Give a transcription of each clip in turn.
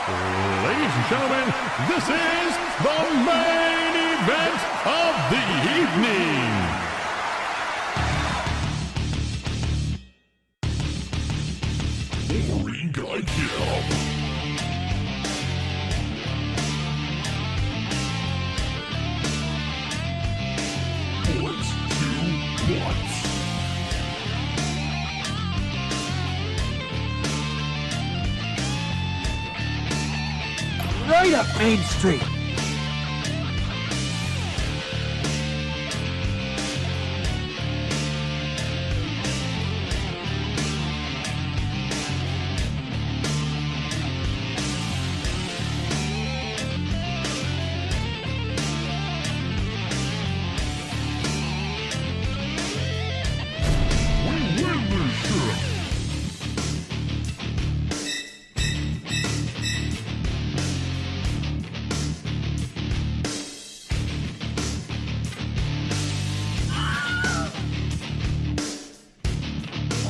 Ladies and gentlemen, this is the main event of the evening. Wolverine Guy Kill. Let's do what? Right up Main Street.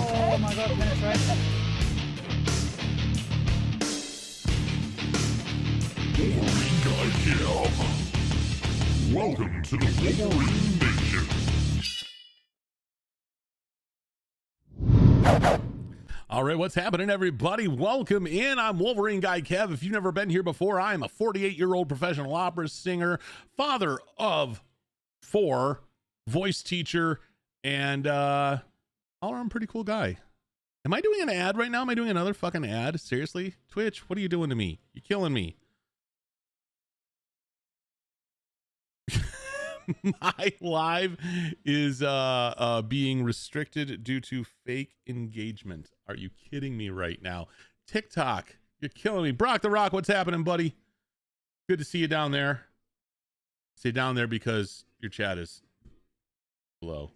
Oh my god, penetration. Wolverine Guy Kill. Welcome to the Wolverine Nation. All right, what's happening, everybody? Welcome in. I'm Wolverine Guy Kev. If you've never been here before, I'm a 48-year-old professional opera singer, father of 4, voice teacher, and all-around pretty cool guy. Am I doing an ad right now? Am I doing another fucking ad? Seriously? Twitch, what are you doing to me? You're killing me. My live is being restricted due to fake engagement. Are you kidding me right now? TikTok, you're killing me. Brock the Rock, what's happening, buddy? Good to see you down there. Stay down there because your chat is low.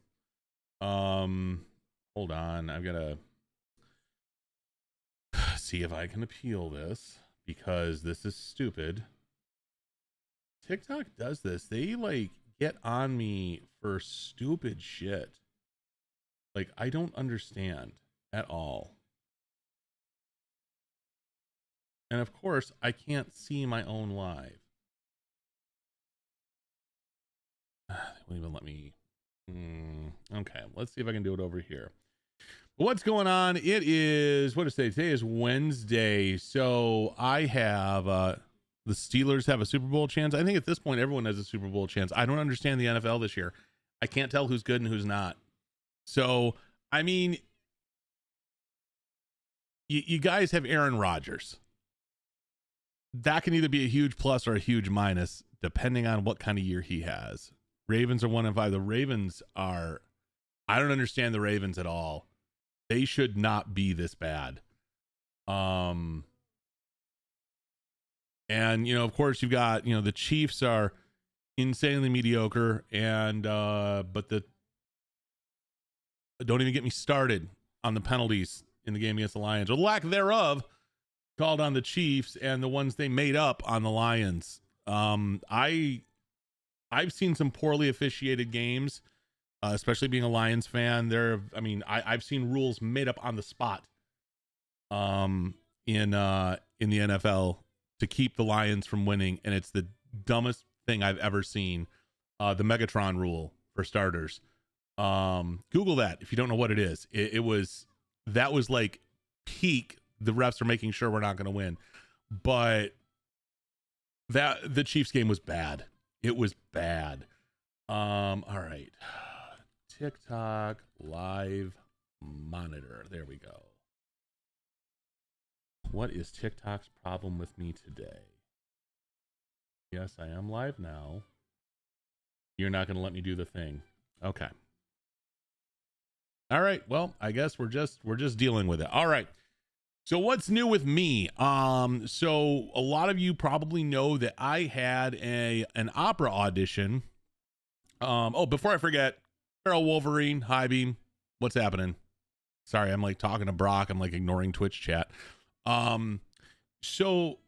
Hold on. I've got to see if I can appeal this because this is stupid. TikTok does this. They like get on me for stupid shit. Like, I don't understand at all. And of course, I can't see my own live. They won't even let me. Okay, let's see if I can do it over here. What's going on? It is, what is today? Today is Wednesday. So I have the Steelers have a Super Bowl chance. I think at this point everyone has a Super Bowl chance. I don't understand the NFL this year. I can't tell who's good and who's not. So I mean, you guys have Aaron Rodgers. That can either be a huge plus or a huge minus depending on what kind of year he has. Ravens are 1-5. The Ravens are, I don't understand the Ravens at all. They should not be this bad. And, you know, of course you've got, you know, the Chiefs are insanely mediocre and, but don't even get me started on the penalties in the game against the Lions or lack thereof called on the Chiefs and the ones they made up on the Lions. I've seen some poorly officiated games, especially being a Lions fan. I've seen rules made up on the spot in the NFL to keep the Lions from winning, and it's the dumbest thing I've ever seen. The Megatron rule, for starters. Google that if you don't know what it is. That was like peak. The refs are making sure we're not going to win, but the Chiefs game was bad. It was bad. All right. TikTok live monitor. There we go. What is TikTok's problem with me today? Yes, I am live now. You're not going to let me do the thing. Okay. All right. Well, I guess we're just dealing with it. All right. So what's new with me? So a lot of you probably know that I had an opera audition. Before I forget, Carol Wolverine, hi Beam, what's happening? Sorry, I'm like talking to Brock. I'm like ignoring Twitch chat. So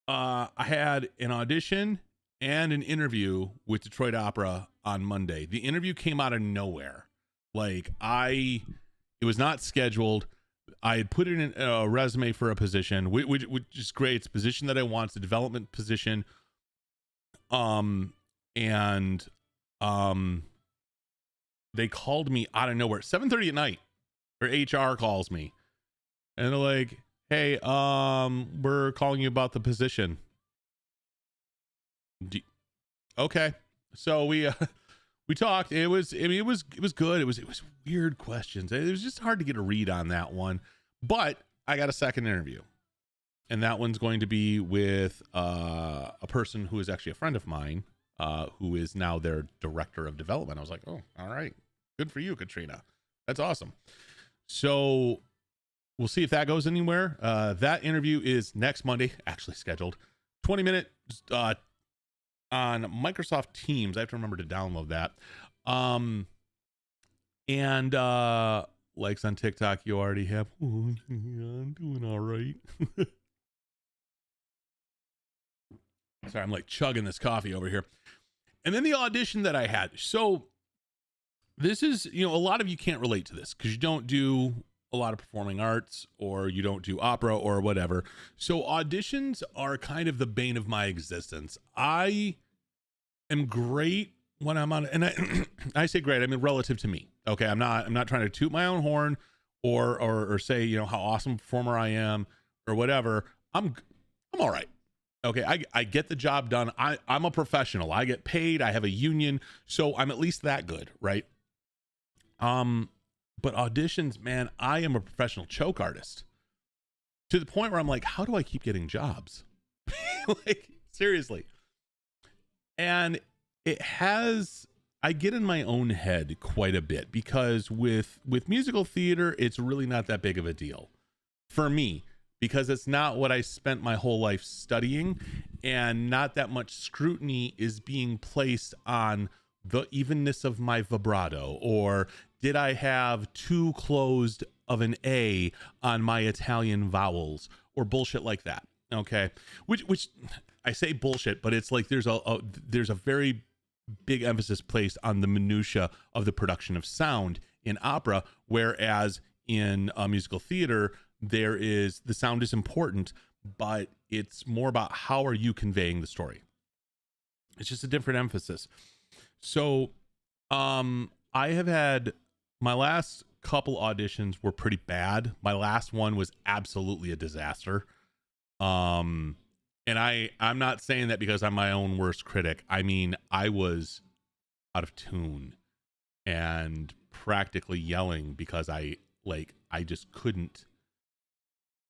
I had an audition and an interview with Detroit Opera on Monday. The interview came out of nowhere. Like it was not scheduled. I had put it in a resume for a position, which is great. It's a position that I want. It's a development position. And they called me out of nowhere, 7:30 at night, or HR calls me, and they're like, "Hey, we're calling you about the position." Okay, so we talked. It was good. It was weird questions. It was just hard to get a read on that one, but I got a second interview, and that one's going to be with a person who is actually a friend of mine, who is now their director of development. I was like, oh, all right, good for you, Katrina. That's awesome. So we'll see if that goes anywhere. That interview is next Monday, actually scheduled. 20-minute on Microsoft Teams. I have to remember to download that. And likes on TikTok you already have. Oh, yeah, I'm doing all right. Sorry, I'm like chugging this coffee over here. And then the audition that I had. So this is, a lot of you can't relate to this because you don't do a lot of performing arts, or you don't do opera or whatever. So auditions are kind of the bane of my existence. I am great when I'm on, and I say great, I mean relative to me. Okay, I'm not trying to toot my own horn or say how awesome a performer I am or whatever. I'm all right. Okay, I get the job done. I'm a professional. I get paid. I have a union, so I'm at least that good, right? But auditions, man, I am a professional choke artist to the point where I'm like, how do I keep getting jobs? Like, seriously. And I get in my own head quite a bit because with musical theater, it's really not that big of a deal for me because it's not what I spent my whole life studying, and not that much scrutiny is being placed on the evenness of my vibrato, or did I have too closed of an A on my Italian vowels, or bullshit like that. Okay. Which I say bullshit, but it's like there's a very big emphasis placed on the minutia of the production of sound in opera, whereas in musical theater, the sound is important, but it's more about how are you conveying the story. It's just a different emphasis. So, I have had my last couple auditions were pretty bad. My last one was absolutely a disaster. And I'm not saying that because I'm my own worst critic. I mean, I was out of tune and practically yelling because I just couldn't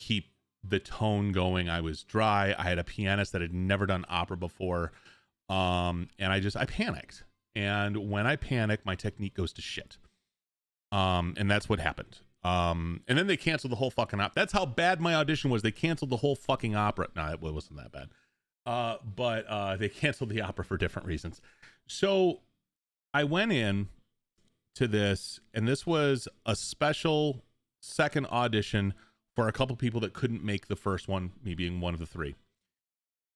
keep the tone going. I was dry. I had a pianist that had never done opera before. And I panicked. And when I panic, my technique goes to shit. And that's what happened. And then they canceled the whole fucking opera. That's how bad my audition was. They canceled the whole fucking opera. No, it wasn't that bad. But they canceled the opera for different reasons. So I went in to this, and this was a special second audition for a couple people that couldn't make the first one, me being one of the three.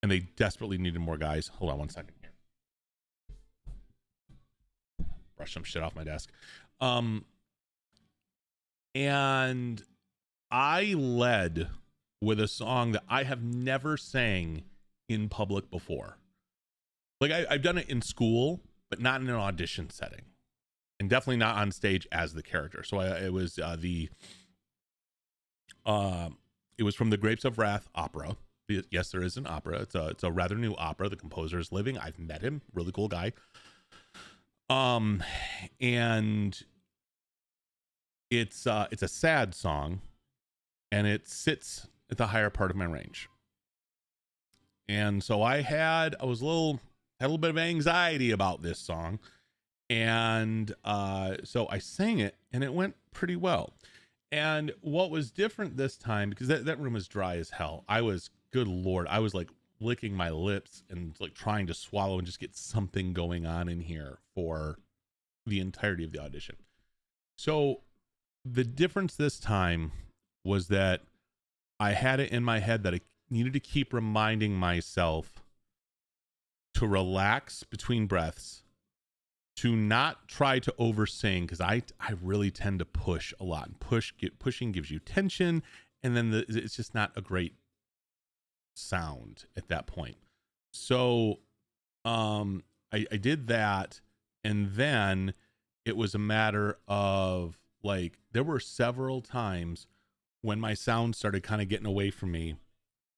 And they desperately needed more guys. Hold on one second here. Brush some shit off my desk. And I led with a song that I have never sang in public before. Like I've done it in school, but not in an audition setting, and definitely not on stage as the character. So it was from the Grapes of Wrath opera. Yes, there is an opera. It's a rather new opera. The composer is living. I've met him. Really cool guy. And it's a sad song, and it sits at the higher part of my range. And so I had a little bit of anxiety about this song. And so I sang it, and it went pretty well. And what was different this time, because that room was dry as hell. Good Lord, I was like licking my lips and like trying to swallow and just get something going on in here for the entirety of the audition. So the difference this time was that I had it in my head that I needed to keep reminding myself to relax between breaths, to not try to oversing, because I really tend to push a lot, and pushing gives you tension, and then it's just not a great sound at that point. So I did that, and then it was a matter of like, there were several times when my sound started kind of getting away from me,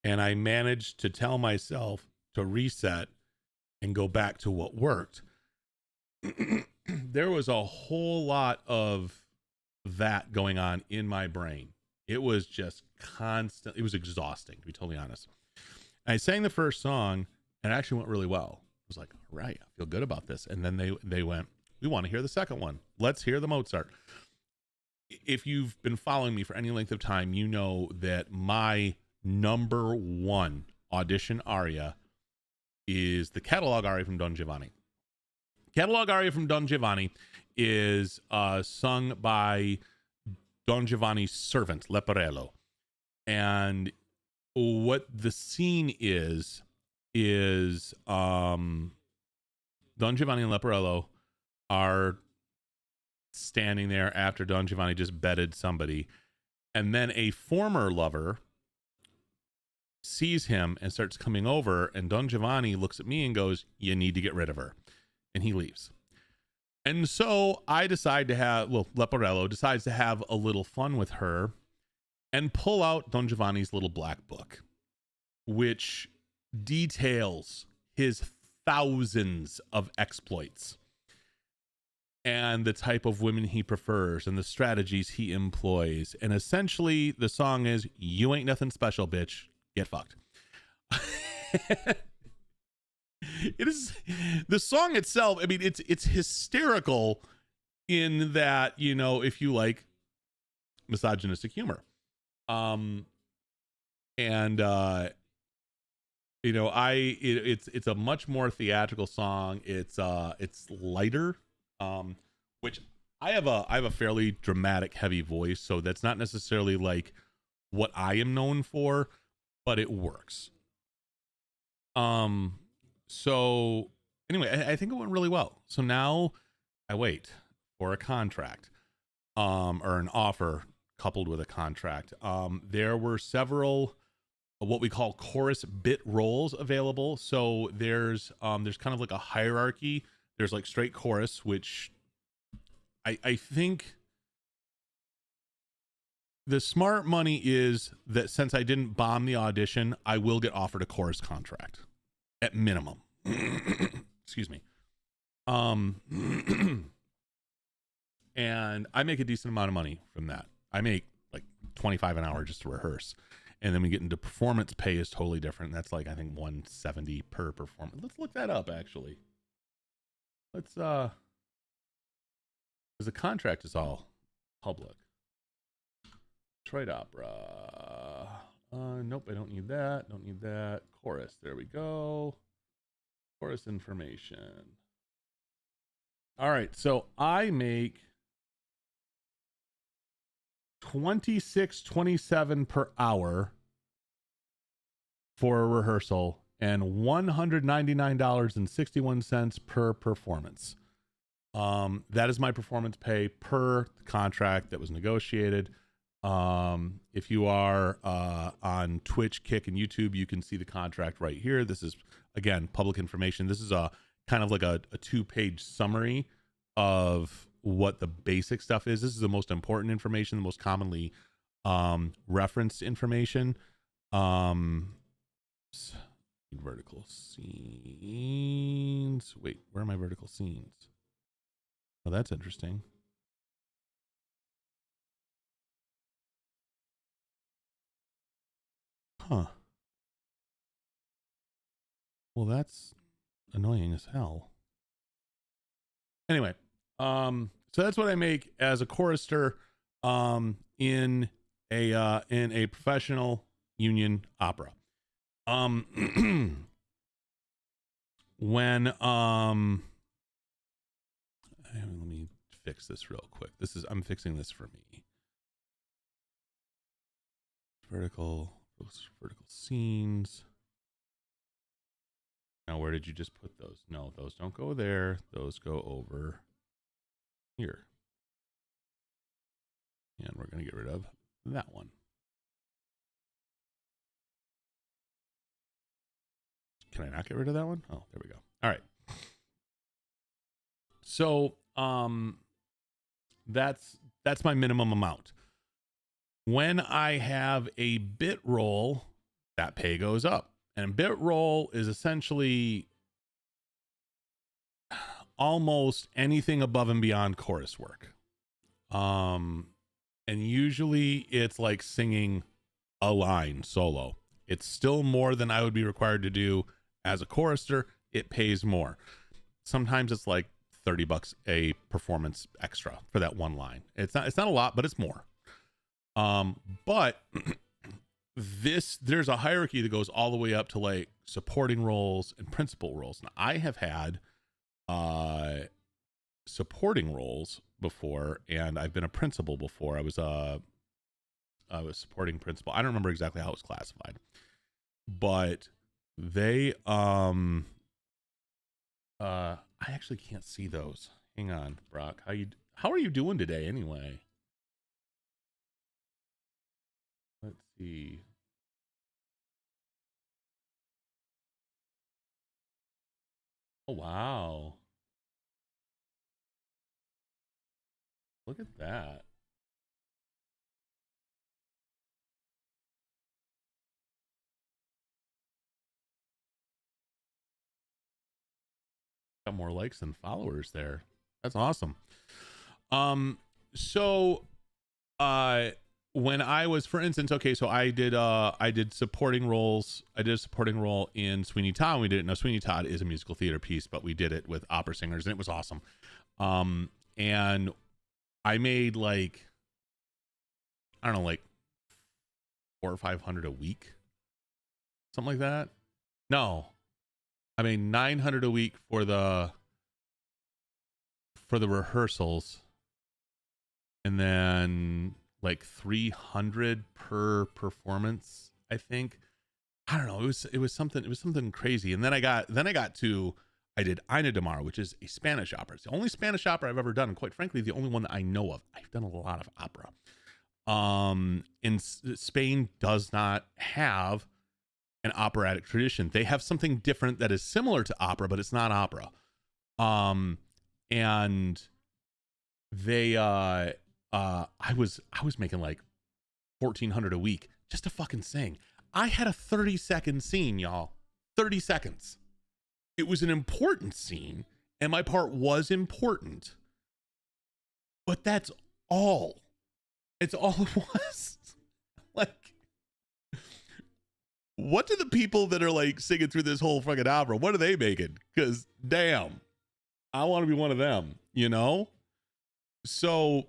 and I managed to tell myself to reset and go back to what worked. There was a whole lot of that going on in my brain. It was just constant. It was exhausting, to be totally honest. I sang the first song, and it actually went really well. I was like, all right, I feel good about this. And then they went, we want to hear the second one. Let's hear the Mozart. If you've been following me for any length of time, you know that my number one audition aria is the catalog aria from Don Giovanni. Catalog aria from Don Giovanni is sung by Don Giovanni's servant, Leporello. And what the scene is Don Giovanni and Leporello are standing there after Don Giovanni just bedded somebody. And then a former lover sees him and starts coming over, and Don Giovanni looks at me and goes, you need to get rid of her. And he leaves. And so I decide to have, Leporello decides to have a little fun with her and pull out Don Giovanni's little black book, which details his thousands of exploits and the type of women he prefers and the strategies he employs. And essentially the song is, you ain't nothing special, bitch. Get fucked. It is, the song itself, I mean, it's hysterical in that, you know, if you like misogynistic humor. You know, it's a much more theatrical song. It's lighter, which I have a fairly dramatic, heavy voice, so that's not necessarily like what I am known for, but it works. So anyway, I think it went really well. So now I wait for a contract, or an offer coupled with a contract. There were several what we call chorus bit roles available. So there's kind of like a hierarchy. There's like straight chorus, which I think the smart money is that since I didn't bomb the audition, I will get offered a chorus contract at minimum. Excuse me. And I make a decent amount of money from that. I make like $25 an hour just to rehearse. And then we get into performance pay is totally different. That's like, I think $170 per performance. Let's look that up actually. Let's because the contract is all public. Detroit Opera. Nope, I don't need that. Don't need that. Chorus. There we go. Chorus information. All right, so I make $26.27 per hour for a rehearsal and $199.61 per performance. That is my performance pay per contract that was negotiated. If you are on Twitch, Kick, and YouTube, you can see the contract right here. This is, again, public information. This is a kind of like a 2-page summary of what the basic stuff is. This is the most important information, the most commonly referenced information. Vertical scenes. Wait, where are my vertical scenes? Oh, that's interesting. Huh. Well, that's annoying as hell. Anyway, so that's what I make as a chorister in a professional union opera. When let me fix this real quick. I'm fixing this for me. Vertical scenes. Now, where did you just put those? No, those don't go there. Those go over here. And we're going to get rid of that one. Can I not get rid of that one? Oh, there we go. All right. So, that's my minimum amount. When I have a bit roll, that pay goes up. And bit roll is essentially almost anything above and beyond chorus work. And usually it's like singing a line solo. It's still more than I would be required to do as a chorister. It pays more. Sometimes it's like $30 a performance extra for that one line. It's not a lot, but it's more. But there's a hierarchy that goes all the way up to like supporting roles and principal roles. Now, I have had supporting roles before, and I've been a principal before. I was supporting principal. I don't remember exactly how it was classified, but they I actually can't see those. Hang on, Brock. How are you doing today anyway? Let's see. Oh, wow. Look at that. Got more likes than followers there. That's awesome. So when I was, for instance, okay, so I did supporting roles. I did a supporting role in Sweeney Todd. We did it. Now, Sweeney Todd is a musical theater piece, but we did it with opera singers, and it was awesome. And I made like, I don't know, like 400 or 500 a week, something like that. No, I mean 900 a week for the rehearsals, and then like 300 per performance, I think. I don't know, it was something crazy. And then I got to, I did Ina Damar, which is a Spanish opera. It's the only Spanish opera I've ever done, and quite frankly the only one that I know of. I've done a lot of opera. Spain does not have an operatic tradition. They have something different that is similar to opera, but it's not opera. And they I was making like 1,400 a week just to fucking sing. I had a 30-second scene, y'all. 30 seconds. It was an important scene, and my part was important. But that's all. It's all it was. Like, what do the people that are like singing through this whole fucking opera, what are they making? Because damn, I want to be one of them, you know? So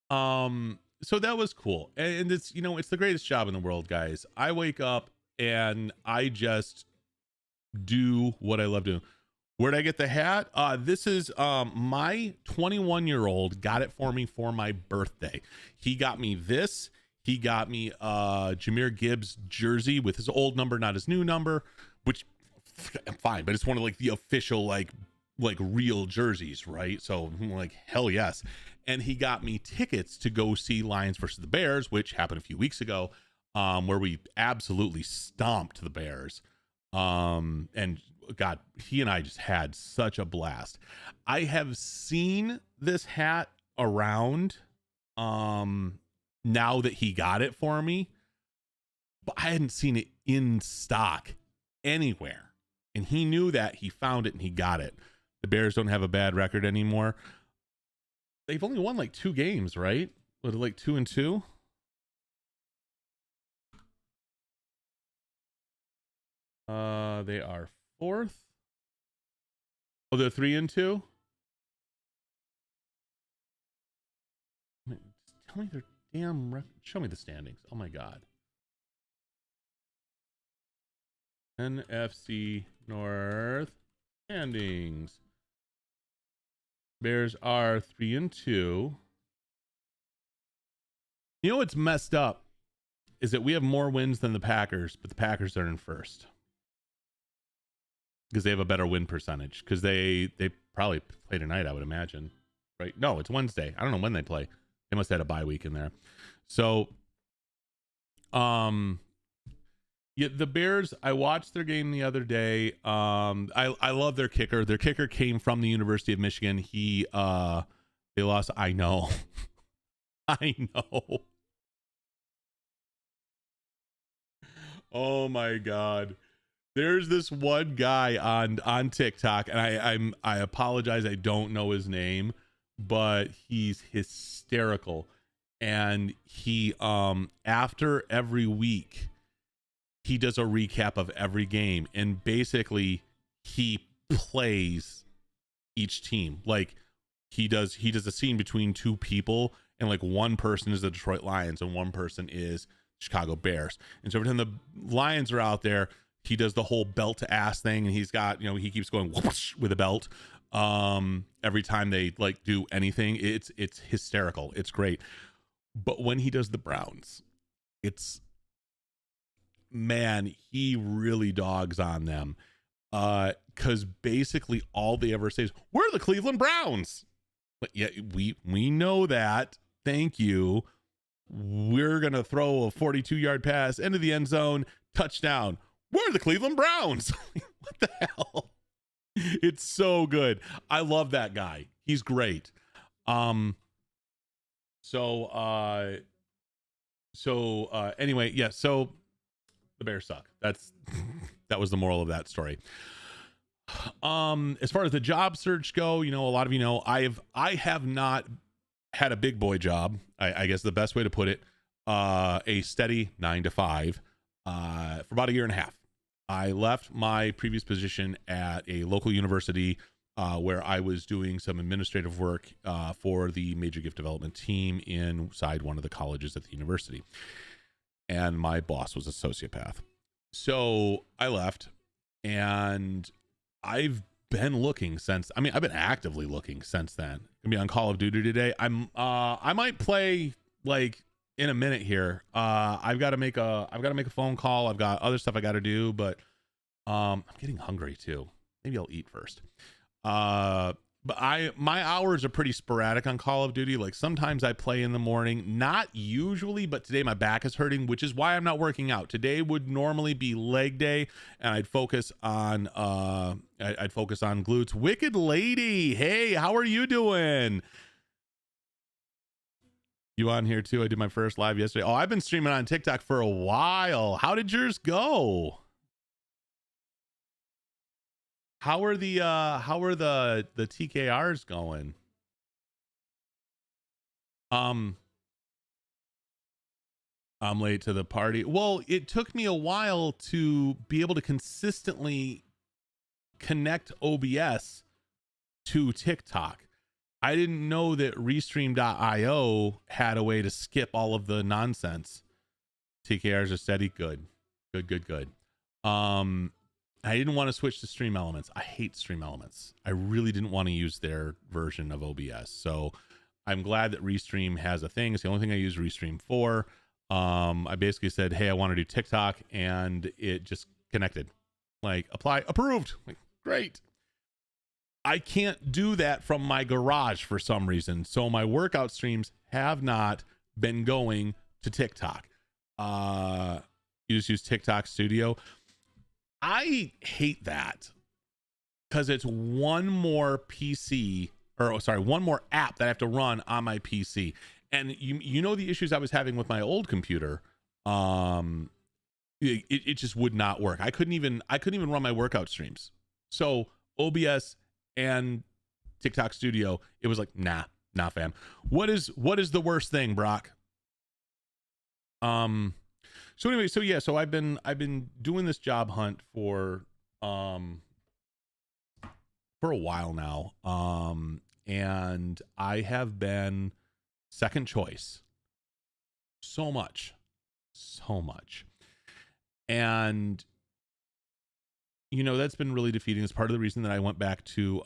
so that was cool. And it's, you know, it's the greatest job in the world, guys. I wake up and I just do what I love doing. Where'd I get the hat? This is my 21-year-old got it for me for my birthday. He got me this. He got me Jahmyr Gibbs jersey with his old number, not his new number, which I'm fine, but it's one of like the official like real jerseys, right? So I'm like, hell yes. And he got me tickets to go see Lions versus the Bears, which happened a few weeks ago, where we absolutely stomped the Bears. And God, he and I just had such a blast. I have seen this hat around now that he got it for me, but I hadn't seen it in stock anywhere. And he knew that. He found it and he got it. The Bears don't have a bad record anymore. They've only won like 2 games, right? Was it like 2-2? They are 4th. Oh, they're 3-2. Tell me their damn show me the standings. Oh my God. NFC North standings. Bears are 3-2. You know what's messed up is that we have more wins than the Packers, but the Packers are in first. because they have a better win percentage, because they probably play tonight, I would imagine, right? No, it's Wednesday. I don't know when they play. They must have had a bye week in there. So yeah, the Bears, I watched their game the other day. I love their kicker. Their kicker came from the University of Michigan. They lost. I know. I know. Oh my God. There's this one guy on TikTok, and I apologize, I don't know his name, but he's hysterical. And he after every week he does a recap of every game, and basically he plays each team. Like he does a scene between two people, and like one person is the Detroit Lions and one person is Chicago Bears. And so every time the Lions are out there, he does the whole belt to ass thing, and he's got, you know, he keeps going whoosh with a belt every time they like do anything. It's hysterical. It's great. But when he does the Browns, it's, man, he really dogs on them, because basically all they ever say is, we're the Cleveland Browns. But yeah, we know that, thank you. We're gonna throw a 42-yard pass into the end zone, touchdown, we're the Cleveland Browns. What the hell? It's so good. I love that guy. He's great. Anyway, yeah, so the Bears suck. That was the moral of that story. As far as the job search go, you know, a lot of you know, I have not had a big boy job. I guess the best way to put it, a steady 9 to 5 for about a year and a half. I left my previous position at a local university where I was doing some administrative work for the major gift development team inside one of the colleges at the university. And my boss was a sociopath. So I left, and I've been looking since. I mean, I've been actively looking since then. Gonna be on Call of Duty today. I might play like in a minute here. I've got to make a phone call. I've got other stuff I got to do, but I'm getting hungry too. Maybe I'll eat first. But my hours are pretty sporadic on Call of Duty. Like sometimes I play in the morning, not usually, but today my back is hurting, which is why I'm not working out. Today would normally be leg day, and I'd focus on glutes. Wicked Lady, hey, how are you doing? You on here too? I did my first live yesterday. Oh, I've been streaming on TikTok for a while. How did yours go? How are the TKRs going? I'm late to the party. Well, it took me a while to be able to consistently connect OBS to TikTok. I didn't know that Restream.io had a way to skip all of the nonsense. TKRs are steady. Good. I didn't want to switch to Stream Elements. I hate Stream Elements. I really didn't want to use their version of OBS. So I'm glad that Restream has a thing. It's the only thing I use Restream for. I basically said, hey, I want to do TikTok, and it just connected. Like, apply, approved. Like, great. I can't do that from my garage for some reason. So my workout streams have not been going to TikTok. You just use TikTok Studio. I hate that because it's one more app that I have to run on my PC. And you know the issues I was having with my old computer. It just would not work. I couldn't even run my workout streams. So OBS and TikTok Studio, it was like, nah, fam. What is the worst thing, Brock? So anyway, so I've been doing this job hunt for a while now. And I have been second choice so much. And you know, that's been really defeating. It's part of the reason that I went back to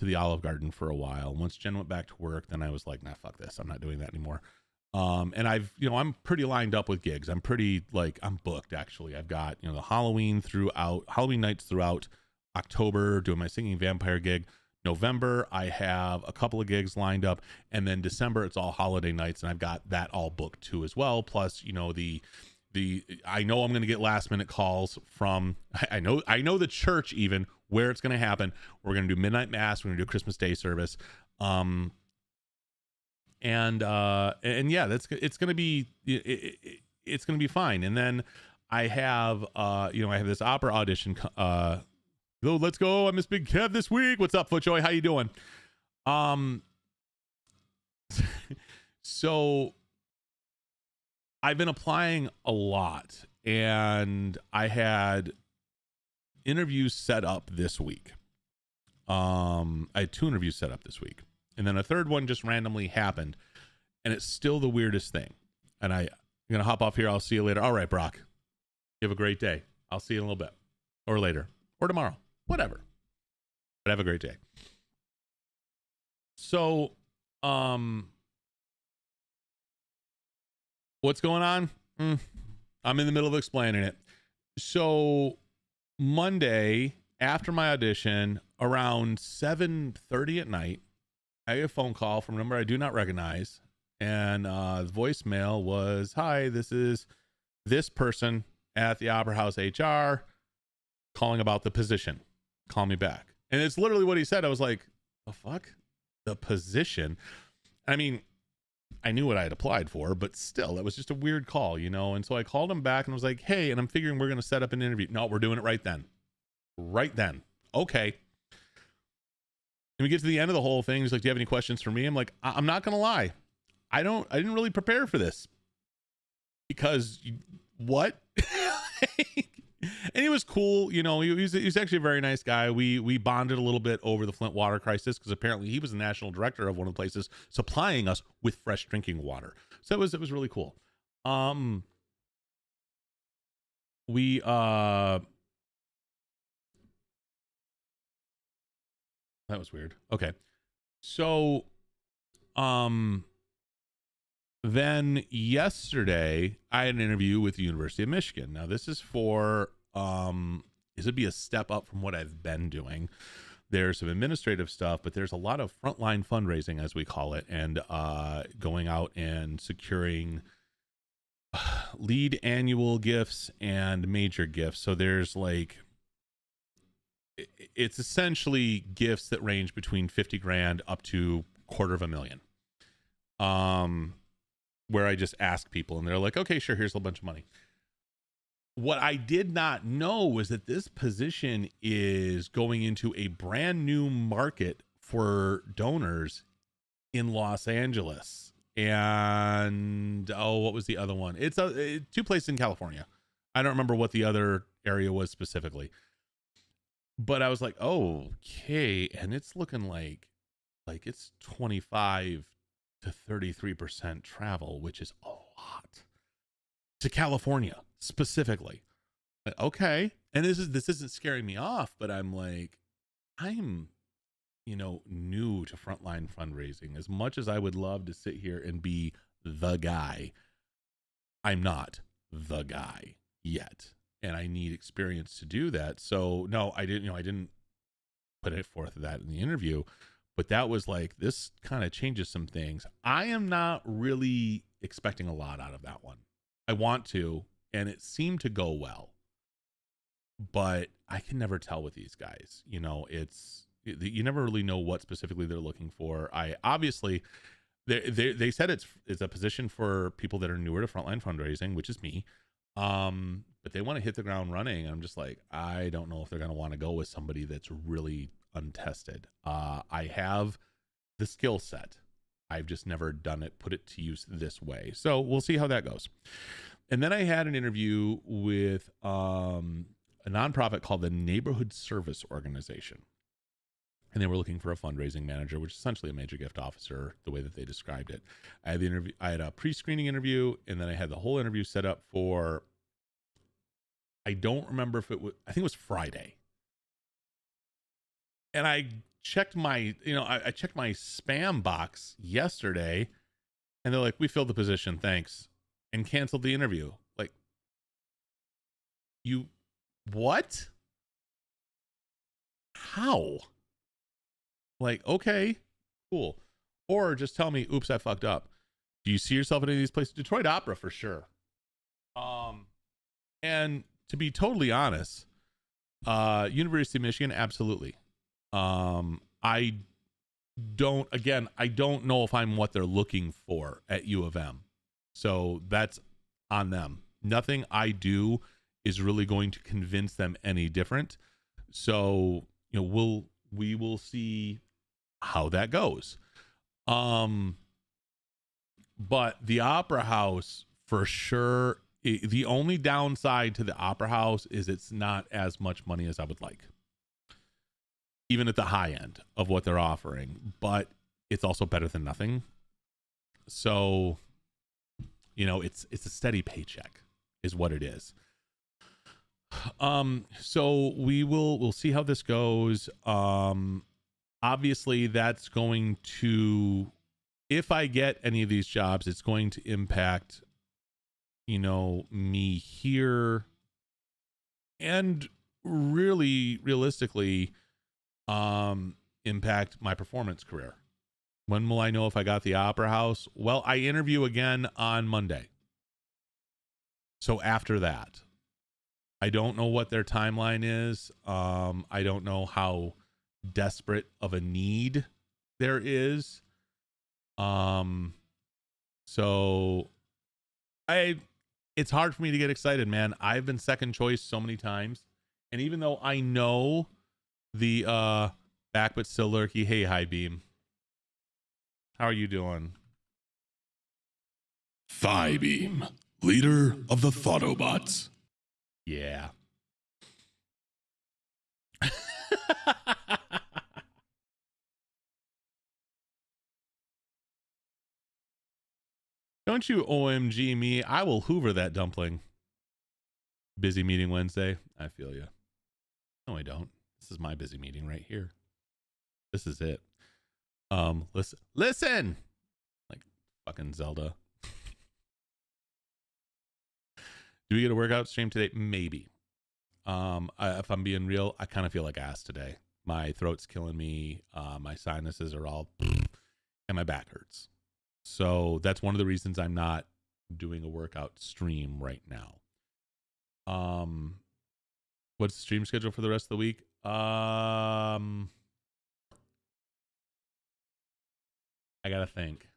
the Olive Garden for a while. Once Jen went back to work, then I was like, nah, fuck this. I'm not doing that anymore. And I'm pretty lined up with gigs. I'm booked actually. I've got, the Halloween nights throughout October doing my singing vampire gig. November, I have a couple of gigs lined up, and then December, it's all holiday nights, and I've got that all booked too as well. Plus, you know, I know I'm going to get last minute calls from, I know the church even where it's going to happen. We're going to do midnight mass. We're going to do a Christmas Day service. And yeah, it's going to be, it's going to be fine. And then I have, you know, I have this opera audition, oh, let's go. I miss Big Kev this week. What's up, FootJoy? How you doing? So I've been applying a lot, and I had interviews set up this week. I had 2 interviews set up this week, and then a third one just randomly happened, and it's still the weirdest thing. And I'm going to hop off here. I'll see you later. All right, Brock. You have a great day. I'll see you in a little bit, or later, or tomorrow. Whatever. But have a great day. So, what's going on? I'm in the middle of explaining it. So, Monday, after my audition, around 7:30 at night, I get a phone call from a number I do not recognize. And the voicemail was, "Hi, this is this person at the Opera House HR calling about the position. Call me back." And it's literally what he said. I was like, the fuck? The position? I mean, I knew what I had applied for, but still, that was just a weird call, you know? And so I called him back and was like, "Hey," and I'm figuring we're going to set up an interview. "No, we're doing it right then." Right then. Okay. And we get to the end of the whole thing. He's like, "Do you have any questions for me?" I'm like, I'm not going to lie. I didn't really prepare for this, because what? And he was cool, you know. He's actually a very nice guy. We bonded a little bit over the Flint water crisis, because apparently he was the national director of one of the places supplying us with fresh drinking water. So it was really cool. That was weird. Okay. So then yesterday I had an interview with the University of Michigan. Now this is for this would be a step up from what I've been doing. There's some administrative stuff, but there's a lot of frontline fundraising, as we call it, and going out and securing lead annual gifts and major gifts. So there's like, it's essentially gifts that range between 50 grand up to $250,000. Where I just ask people and they're like, "Okay, sure, here's a bunch of money." What I did not know was that this position is going into a brand new market for donors in Los Angeles. And what was the other one? It's 2 places in California. I don't remember what the other area was specifically. But I was like, "Oh, okay." And it's looking like it's 25 to 33% travel, which is a lot, to California specifically. Okay. And this isn't scaring me off, but I'm like, I'm, you know, new to frontline fundraising. As much as I would love to sit here and be the guy, I'm not the guy yet, and I need experience to do that. So no, I didn't put it forth that in the interview. But that was like, this kind of changes some things. I am not really expecting a lot out of that one. I want to, and it seemed to go well. But I can never tell with these guys. You know, you never really know what specifically they're looking for. They said it's a position for people that are newer to frontline fundraising, which is me. But they want to hit the ground running. I'm just like, I don't know if they're going to want to go with somebody that's really untested. I have the skill set. I've just never put it to use this way. So we'll see how that goes. And then I had an interview with a nonprofit called the Neighborhood Service Organization. And they were looking for a fundraising manager, which is essentially a major gift officer, the way that they described it. I had a pre-screening interview, and then I had the whole interview set up for, I don't remember if I think it was Friday. And I checked my spam box yesterday, and they're like, "We filled the position, thanks," and canceled the interview. Like, you, what? How? Like, okay, cool. Or just tell me, oops, I fucked up. Do you see yourself in any of these places? Detroit Opera for sure. And to be totally honest, University of Michigan, absolutely. I don't know if I'm what they're looking for at U of M. So that's on them. Nothing I do is really going to convince them any different. So, you know, we will see how that goes. But the Opera House for sure, the only downside to the Opera House is it's not as much money as I would like, even at the high end of what they're offering, but it's also better than nothing. So, you know, it's a steady paycheck is what it is. So we'll see how this goes. Obviously that's going to, if I get any of these jobs, it's going to impact, you know, me here, and really realistically impact my performance career. When will I know if I got the Opera House? Well, I interview again on Monday. So after that, I don't know what their timeline is. I don't know how desperate of a need there is. So it's hard for me to get excited, man. I've been second choice so many times. And even though I know the back but still lurky, hey, High Beam. How are you doing? Thigh Beam, leader of the Thotobots. Yeah. Don't you OMG me. I will hoover that dumpling. Busy meeting Wednesday. I feel you. No, I don't. This is my busy meeting right here. This is it. Listen. Like fucking Zelda. Do we get a workout stream today? Maybe. If I'm being real, I kind of feel like ass today. My throat's killing me. My sinuses are all, and my back hurts. So that's one of the reasons I'm not doing a workout stream right now. What's the stream schedule for the rest of the week? I gotta think.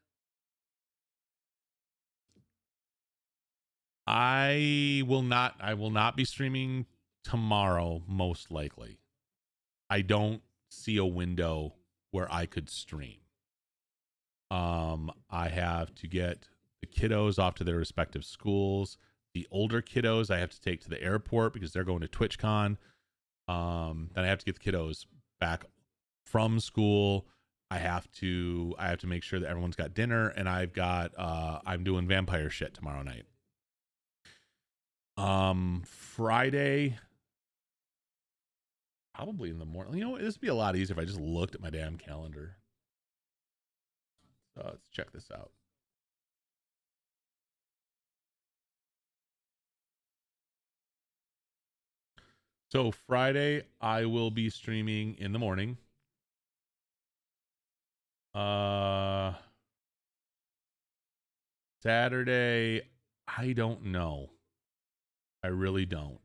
I will not be streaming tomorrow, most likely. I don't see a window where I could stream. I have to get the kiddos off to their respective schools. The older kiddos I have to take to the airport because they're going to TwitchCon. Then I have to get the kiddos back from school. I have to make sure that everyone's got dinner, and I'm doing vampire shit tomorrow night. Friday, probably in the morning. You know, this would be a lot easier if I just looked at my damn calendar. So let's check this out. So Friday, I will be streaming in the morning. Saturday, I don't know. I really don't.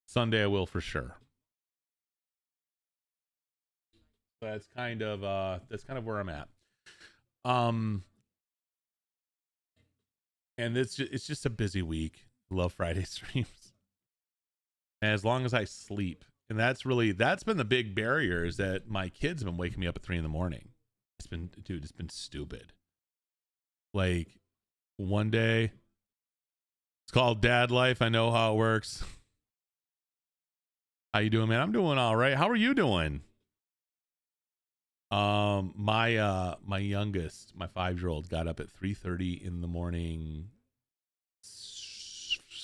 Sunday, I will for sure. That's kind of where I'm at. And it's just a busy week. Love Friday streams. And as long as I sleep, and that's been the big barrier, is that my kids have been waking me up at 3 a.m. It's been stupid. Like one day, it's called dad life. I know how it works. How you doing, man? I'm doing all right. How are you doing? My youngest, my 5-year-old, got up at 3:30 in the morning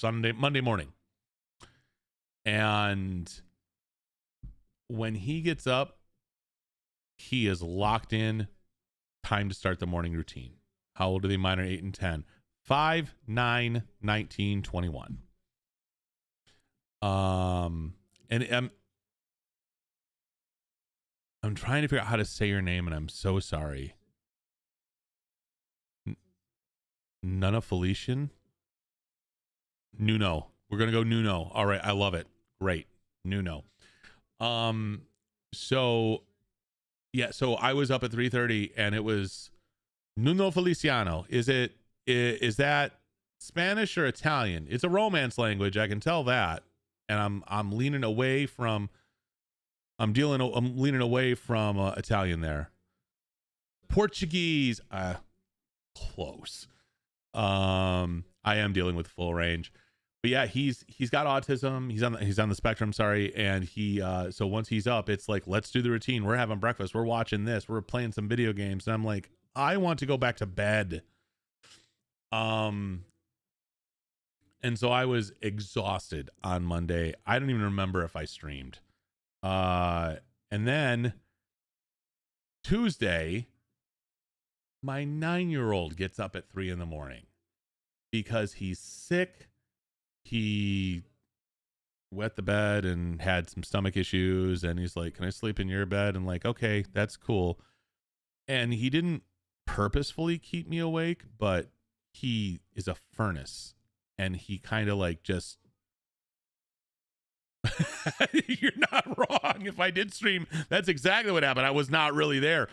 Monday morning. And when he gets up, he is locked in. Time to start the morning routine. How old are they? Mine are 8 and 10. 5, 9, 19, 21. and I'm trying to figure out how to say your name, and I'm so sorry. Nuna Felician? Nuno. We're gonna go Nuno. All right, I love it. Great. Nuno. So yeah, so I was up at 3:30 and it was Nuno Feliciano. Is that Spanish or Italian? It's a Romance language, I can tell that. And I'm leaning away from Italian there. Portuguese, close. I am dealing with full range. But yeah, he's got autism. He's on the spectrum, sorry. And he so once he's up, it's like, let's do the routine. We're having breakfast. We're watching this. We're playing some video games. And I'm like, I want to go back to bed. And so I was exhausted on Monday. I don't even remember if I streamed. And then Tuesday, my 9-year-old gets up at 3 a.m. because he's sick. He wet the bed and had some stomach issues, and he's like, can I sleep in your bed? And like, okay, that's cool. And he didn't purposefully keep me awake, but he is a furnace, and he kind of like just you're not wrong. If I did stream, that's exactly what happened. I was not really there.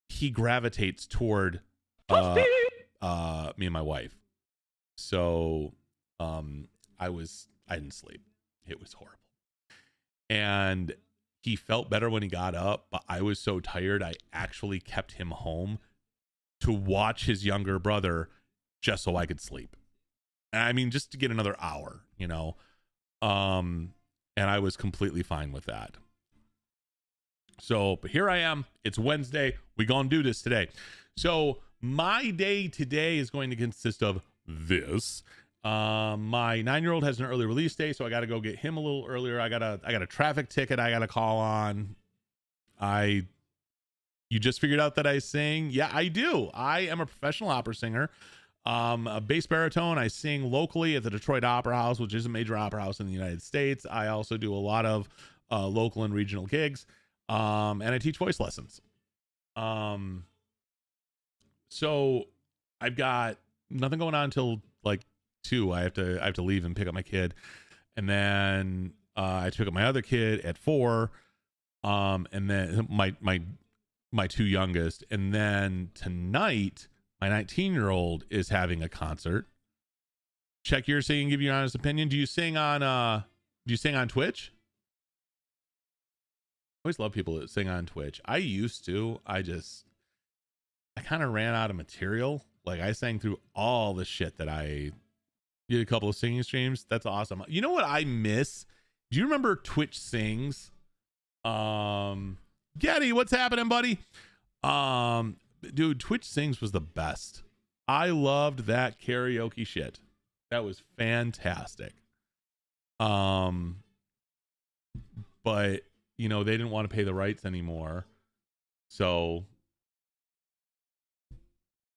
He gravitates toward me and my wife. So I didn't sleep. It was horrible. And he felt better when he got up, but I was so tired I actually kept him home to watch his younger brother just so I could sleep. And I mean, just to get another hour, you know. And I was completely fine with that. So, but here I am. It's Wednesday. We gonna do this today. So my day today is going to consist of this. My 9-year-old has an early release day, so I got to go get him a little earlier. I got a traffic ticket I got to call on. You just figured out that I sing? Yeah, I do. I am a professional opera singer. A bass baritone. I sing locally at the Detroit Opera House, which is a major opera house in the United States. I also do a lot of local and regional gigs. And I teach voice lessons. So I've got nothing going on until like 2. I have to leave and pick up my kid, and then I pick up my other kid at 4. And then my 2 youngest, and then tonight my 19-year-old is having a concert. Check your singing, give your honest opinion. Do you sing on Twitch? I always love people that sing on Twitch. I used to. I kind of ran out of material. Like, I sang through all the shit that I did. A couple of singing streams. That's awesome. You know what I miss? Do you remember Twitch Sings? Getty, what's happening, buddy? Dude, Twitch Sings was the best. I loved that karaoke shit. That was fantastic. But you know, they didn't want to pay the rights anymore. So,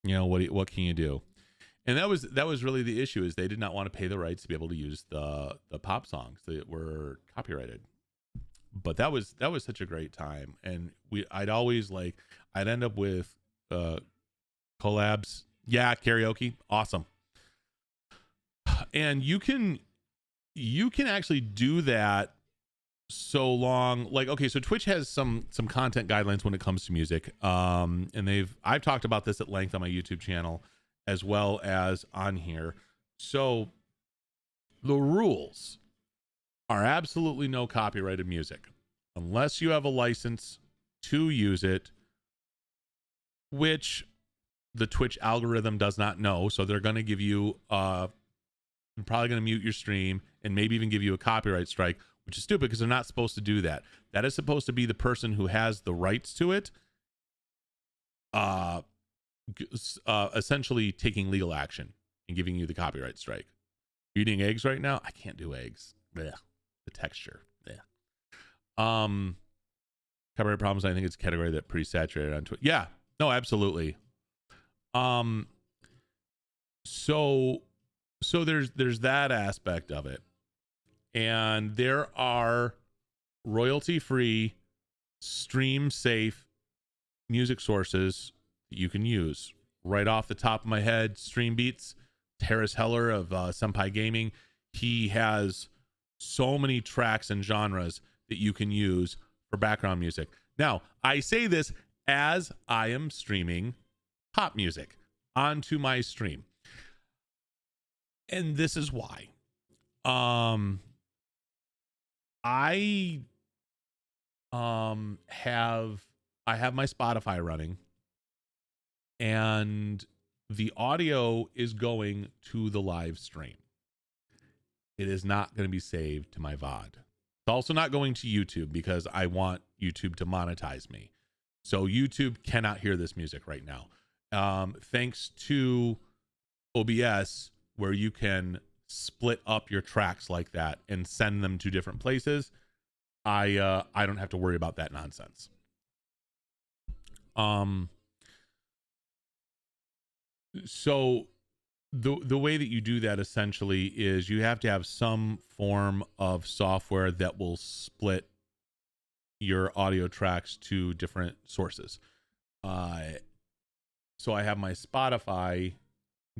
you know, what can you do? And that was really the issue, is they did not want to pay the rights to be able to use the pop songs that were copyrighted. But that was such a great time. And I'd end up with collabs. Yeah, karaoke. Awesome. And you can actually do that so long. Like, okay, so Twitch has some content guidelines when it comes to music. And I've talked about this at length on my YouTube channel as well as on here. So the rules are absolutely no copyrighted music unless you have a license to use it, which the Twitch algorithm does not know. So they're going to give you probably going to mute your stream and maybe even give you a copyright strike, which is stupid because they're not supposed to do that. That is supposed to be the person who has the rights to it essentially taking legal action and giving you the copyright strike. You're eating eggs right now? I can't do eggs. Blech. The texture. Yeah. Copyright problems, I think it's a category that pretty saturated on Twitter. Yeah. No, absolutely. So there's that aspect of it. And there are royalty-free, stream-safe music sources that you can use. Right off the top of my head, Stream Beats, Terrace Heller of Senpai Gaming. He has so many tracks and genres that you can use for background music. Now, I say this as I am streaming pop music onto my stream. And this is why. I have my Spotify running, and the audio is going to the live stream. It is not going to be saved to my VOD. It's also not going to YouTube because I want YouTube to monetize me. So YouTube cannot hear this music right now. Thanks to OBS, where you can split up your tracks like that and send them to different places, I don't have to worry about that nonsense. So the way that you do that essentially is you have to have some form of software that will split your audio tracks to different sources. So I have my Spotify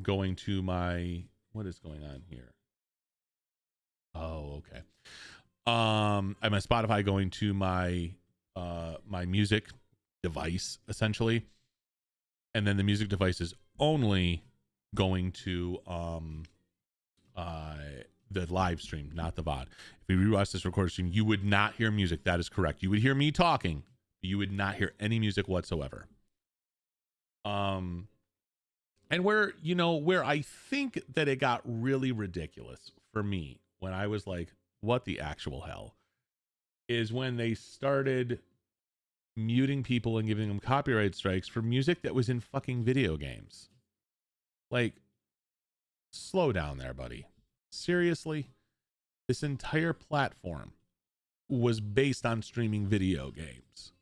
going to my, what is going on here? Oh, okay. I have my Spotify going to my my music device essentially, and then the music device is only going to the live stream, not the VOD. If we rewatch this recorded stream, you would not hear music. That is correct. You would hear me talking, but you would not hear any music whatsoever. And where I think that it got really ridiculous for me when I was like, what the actual hell, is when they started muting people and giving them copyright strikes for music that was in fucking video games. Like, slow down there, buddy. Seriously? This entire platform was based on streaming video games.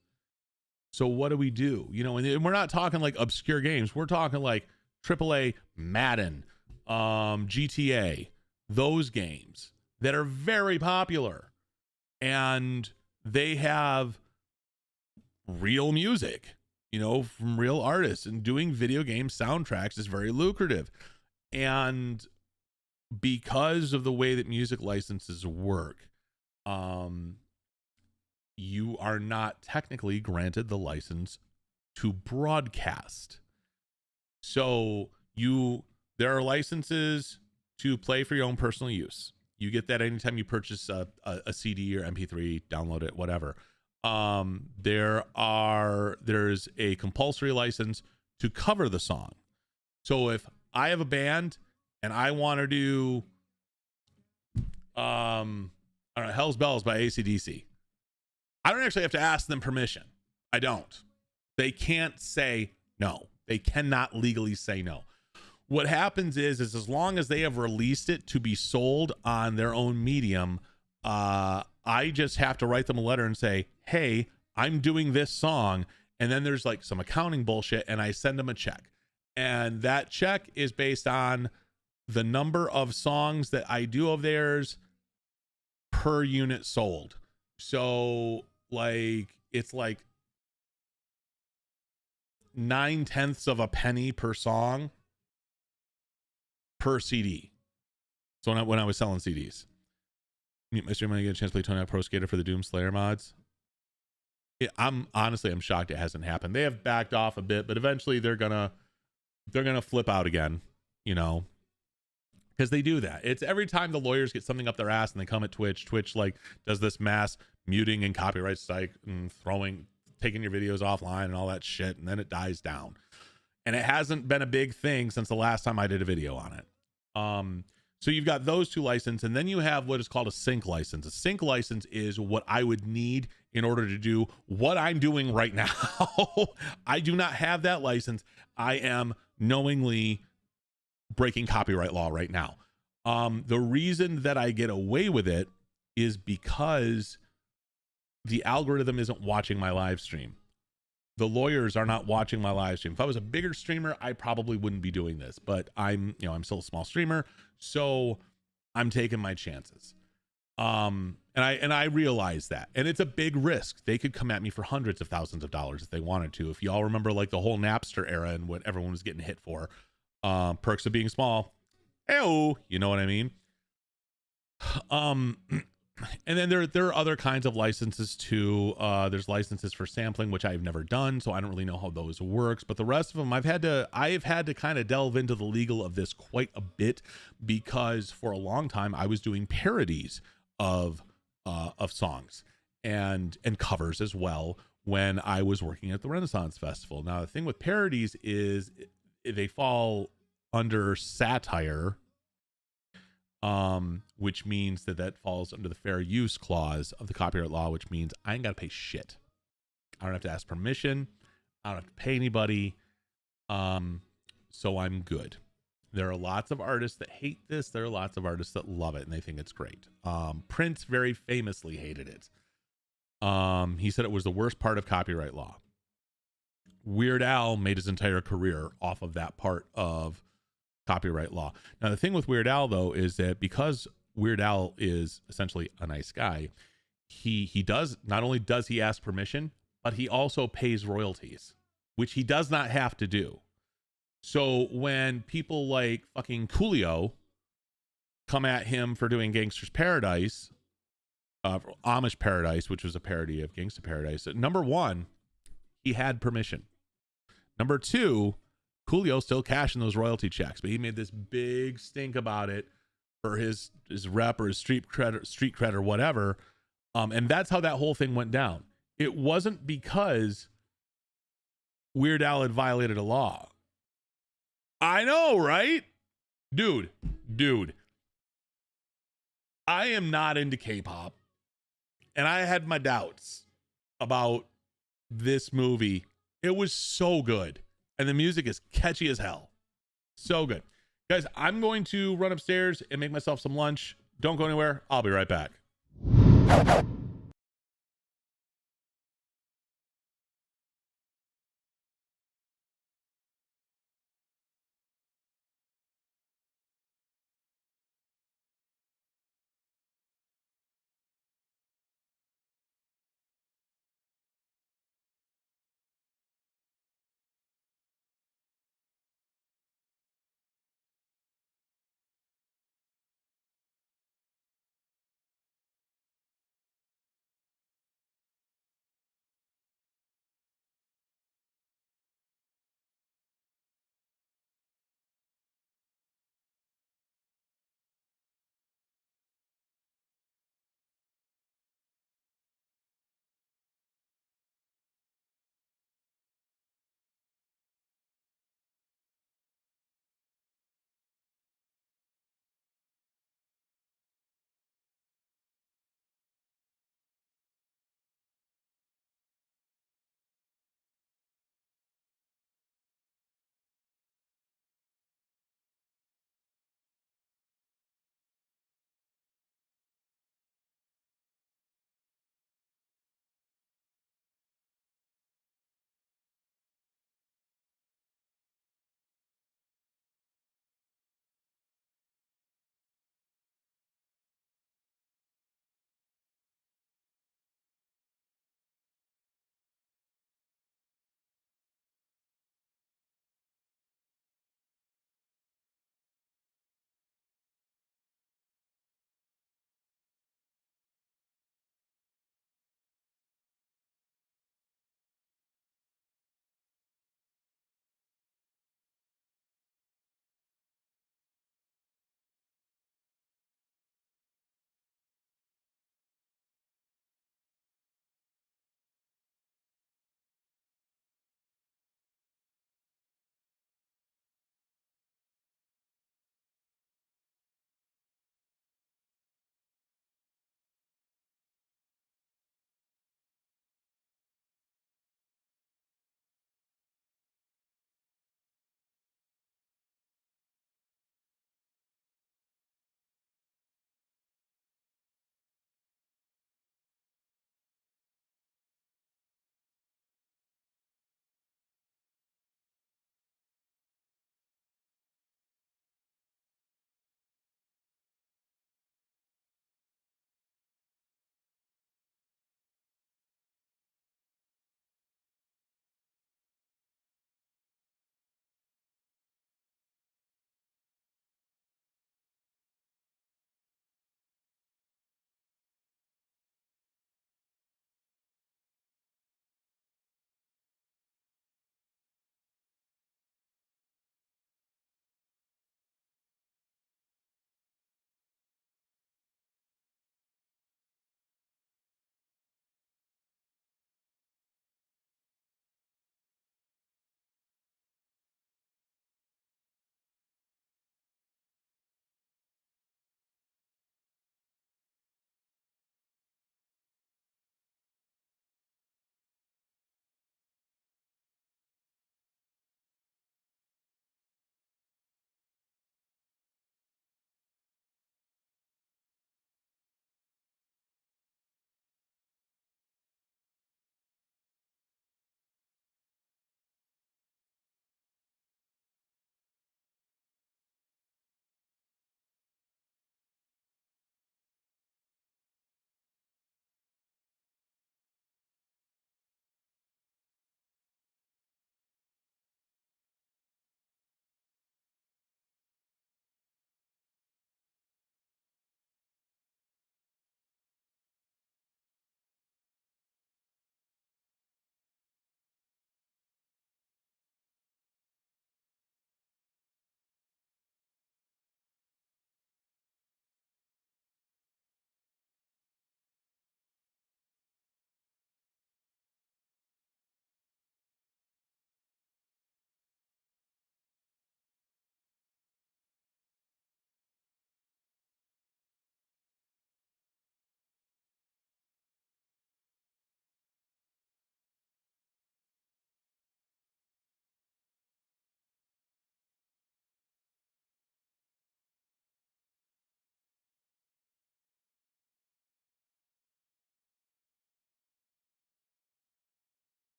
So what do we do? And we're not talking like obscure games. We're talking like AAA Madden, GTA, those games that are very popular. And they have real music, from real artists, and doing video game soundtracks is very lucrative. And because of the way that music licenses work, you are not technically granted the license to broadcast. So there are licenses to play for your own personal use. You get that anytime you purchase a CD or MP3, download it, whatever. There's a compulsory license to cover the song. So if I have a band and I want to do I don't know, Hell's Bells by AC/DC, I don't actually have to ask them permission. I don't. They can't say no. They cannot legally say no. What happens is as long as they have released it to be sold on their own medium, I just have to write them a letter and say, hey, I'm doing this song. And then there's like some accounting bullshit, and I send them a check. And that check is based on the number of songs that I do of theirs per unit sold. So it's like 9/10 of a penny per song per CD. So when I was selling CDs. Mute my stream when I get a chance to play Tony Hawk Pro Skater for the Doom Slayer mods. I'm shocked it hasn't happened. They have backed off a bit, but eventually they're gonna flip out again, because they do that. It's every time the lawyers get something up their ass and they come at Twitch does this mass muting and copyright strike and taking your videos offline and all that shit, and then it dies down. And it hasn't been a big thing since the last time I did a video on it. So you've got those two licenses, and then you have what is called a sync license. A sync license is what I would need in order to do what I'm doing right now. I do not have that license. I am knowingly breaking copyright law right now. The reason that I get away with it is because the algorithm isn't watching my live stream. The lawyers are not watching my live stream. If I was a bigger streamer, I probably wouldn't be doing this, but I'm still a small streamer, so I'm taking my chances. And I realize that, and it's a big risk. They could come at me for hundreds of thousands of dollars if they wanted to. If y'all remember like the whole Napster era and what everyone was getting hit for, perks of being small. Ew, you know what I mean? And then there are other kinds of licenses too. There's licenses for sampling, which I've never done, so I don't really know how those works. But the rest of them, I have had to kind of delve into the legal of this quite a bit, because for a long time I was doing parodies of songs and covers as well when I was working at the Renaissance Festival. Now the thing with parodies is they fall under satire, which means that falls under the fair use clause of the copyright law, which means I ain't got to pay shit. I don't have to ask permission. I don't have to pay anybody. So I'm good. There are lots of artists that hate this. There are lots of artists that love it and they think it's great. Prince very famously hated it. He said it was the worst part of copyright law. Weird Al made his entire career off of that part of copyright law. Now the thing with Weird Al though is that because Weird Al is essentially a nice guy, he does, not only does he ask permission, but he also pays royalties, which he does not have to do. So when people like fucking Coolio come at him for doing Gangster's Paradise, Amish Paradise, which was a parody of Gangsta Paradise, number one, he had permission. Number two, Coolio still cashing those royalty checks, but he made this big stink about it for his rep or his street cred or whatever. And that's how that whole thing went down. It wasn't because Weird Al had violated a law. I know, right? Dude, I am not into K-pop, and I had my doubts about this movie. It was so good. And the music is catchy as hell. So good. Guys, I'm going to run upstairs and make myself some lunch. Don't go anywhere. I'll be right back.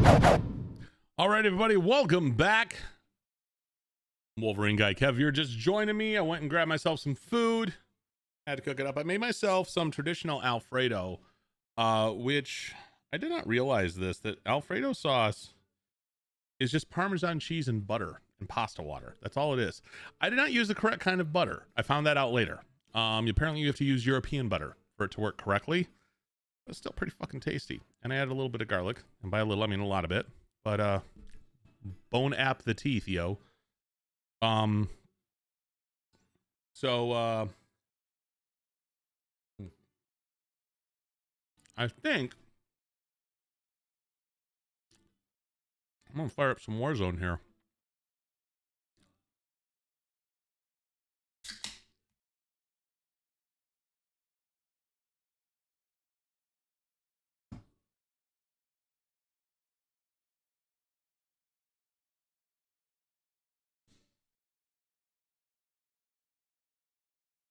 All right, everybody, welcome back. Wolverine guy Kev, you're just joining me. I went and grabbed myself some food. Had to cook it up. I made myself some traditional Alfredo, which I did not realize that Alfredo sauce is just Parmesan cheese and butter and pasta water. That's all it is. I did not use the correct kind of butter. I found that out later. Apparently you have to use European butter for it to work correctly. But it's still pretty fucking tasty. And I added a little bit of garlic, and by a little I mean a lot of it. But bone app the teeth, yo. So I think I'm gonna fire up some Warzone here.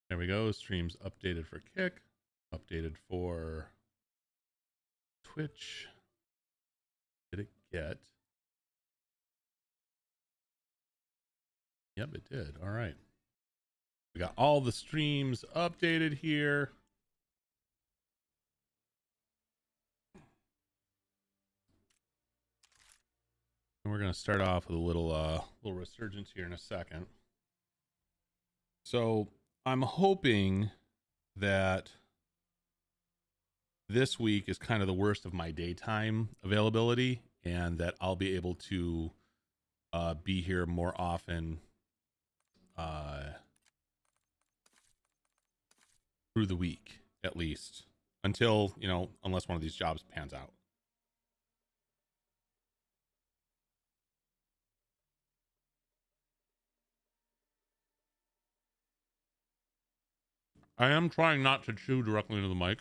There we go. Streams updated for Kick, updated for Twitch. Did it get? Yep, it did. All right. We got all the streams updated here. And we're going to start off with a little resurgence here in a second. So I'm hoping that this week is kind of the worst of my daytime availability, and that I'll be able to be here more often through the week, at least, until, you know, unless one of these jobs pans out. I am trying not to chew directly into the mic.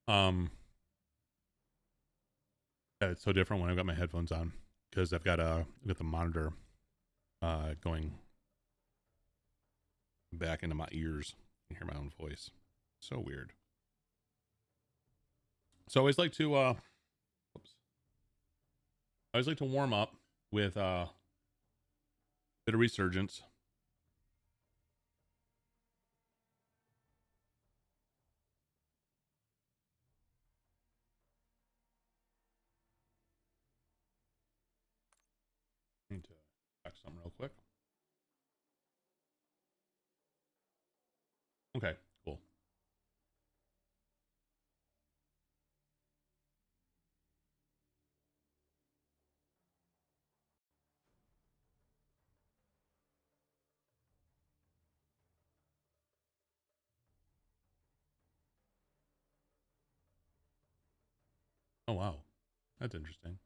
Yeah, it's so different when I've got my headphones on, because I've got the monitor going back into my ears. I can hear my own voice. So weird. So I always like to I always like to warm up with a bit of resurgence. Need to check something real quick. Okay, cool. Oh wow, that's interesting.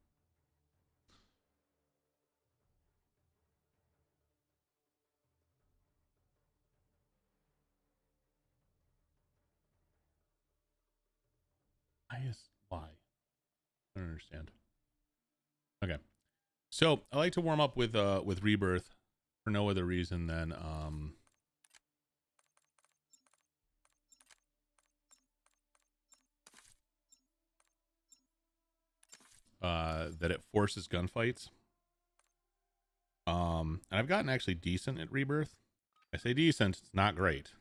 Why? I don't understand. Okay, so I like to warm up with Rebirth for no other reason than that it forces gunfights. And I've gotten actually decent at Rebirth. I say decent, it's not great.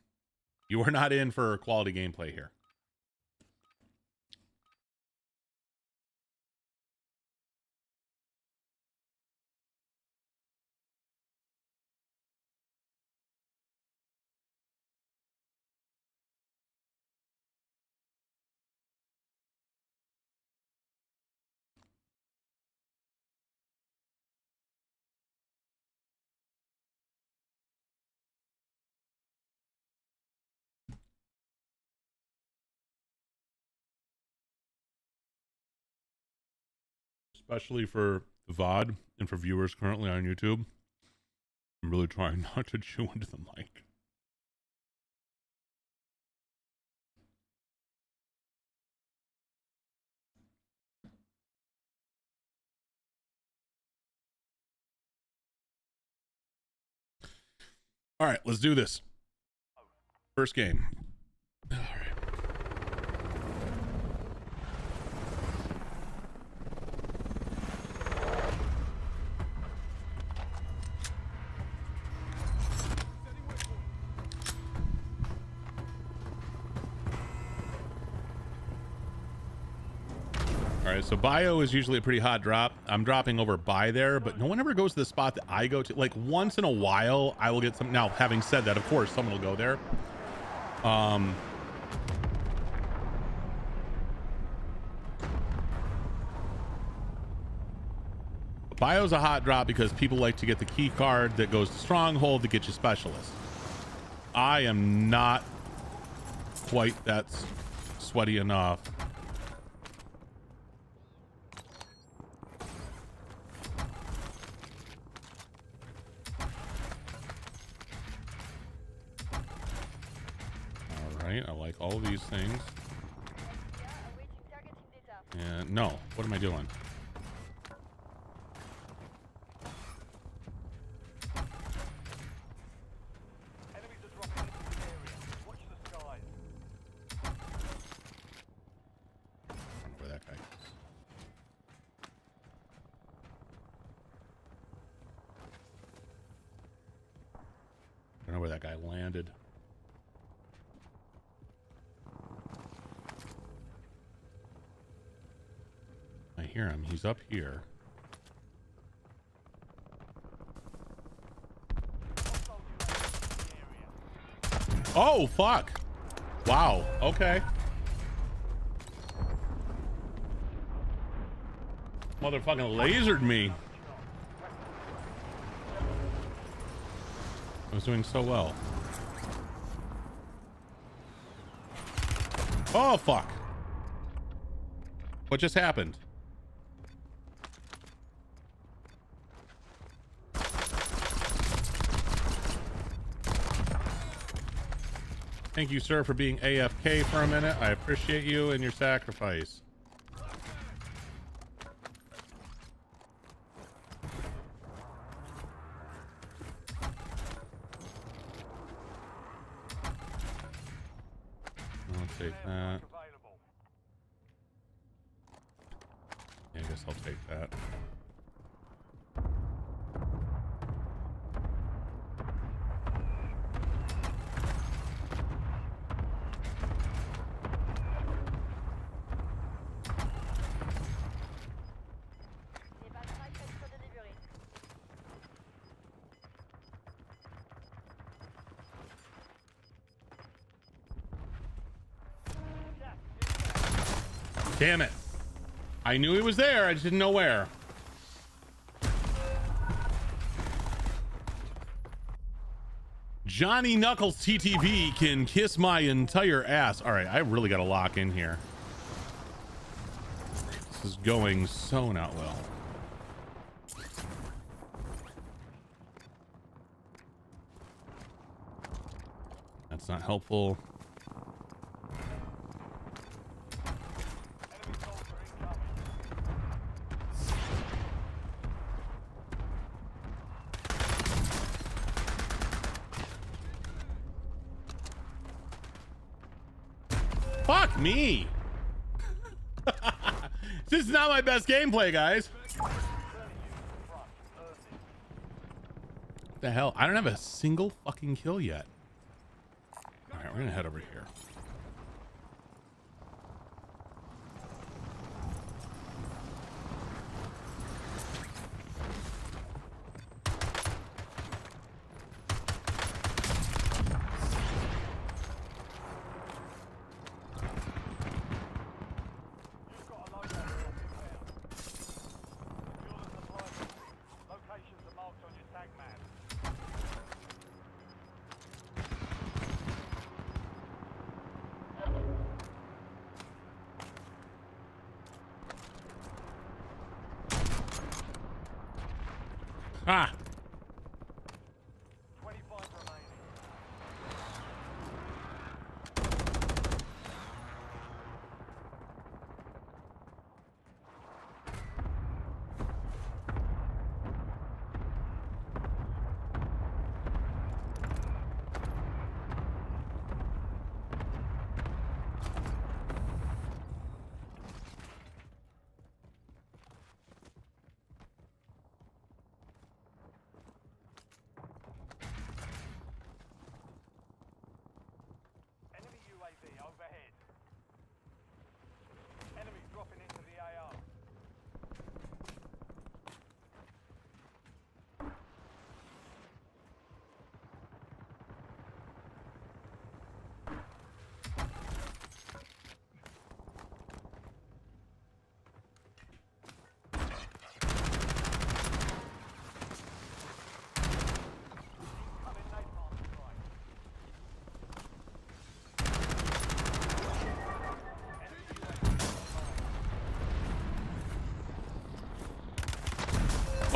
You are not in for quality gameplay here. Especially for VOD and for viewers currently on YouTube. I'm really trying not to chew into the mic. All right, let's do this. First game. All right. All right, so bio is usually a pretty hot drop. I'm dropping over by there, but no one ever goes to the spot that I go to. Like once in a while, I will get some. Now, having said that, of course, someone will go there. Bio's a hot drop because people like to get the key card that goes to Stronghold to get you specialist. I am not quite that sweaty enough. I like all of these things. And no, what am I doing? Where that guy is. I don't know where that guy landed. I hear him. He's up here. Oh, fuck. Wow. Okay. Motherfucking lasered me. I was doing so well. Oh, fuck. What just happened? Thank you, sir, for being AFK for a minute. I appreciate you and your sacrifice. I'll take that. Yeah, I guess I'll take that. Damn it. I knew he was there. I just didn't know where. Johnny Knuckles TTV can kiss my entire ass. All right, I really got to lock in here. This is going so not well. That's not helpful. Fuck me. This is not my best gameplay, guys. What the hell? I don't have a single fucking kill yet. All right, we're gonna head over here. Ah.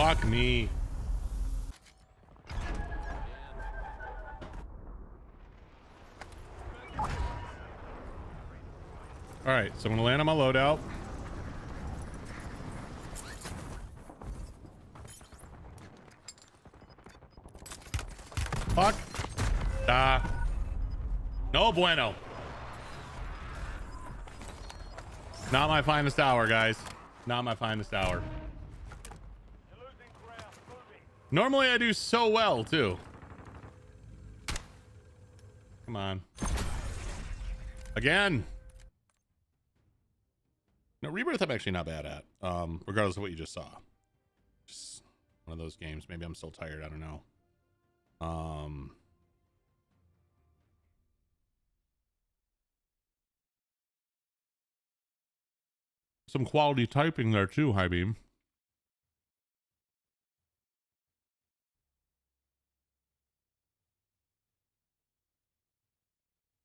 Fuck me. All right, so I'm gonna land on my loadout. Fuck. No bueno. Not my finest hour, guys. Not my finest hour. Normally I do so well, too. Come on. Again. No, Rebirth I'm actually not bad at. Regardless of what you just saw. Just one of those games. Maybe I'm still tired. I don't know. Some quality typing there too, High Beam.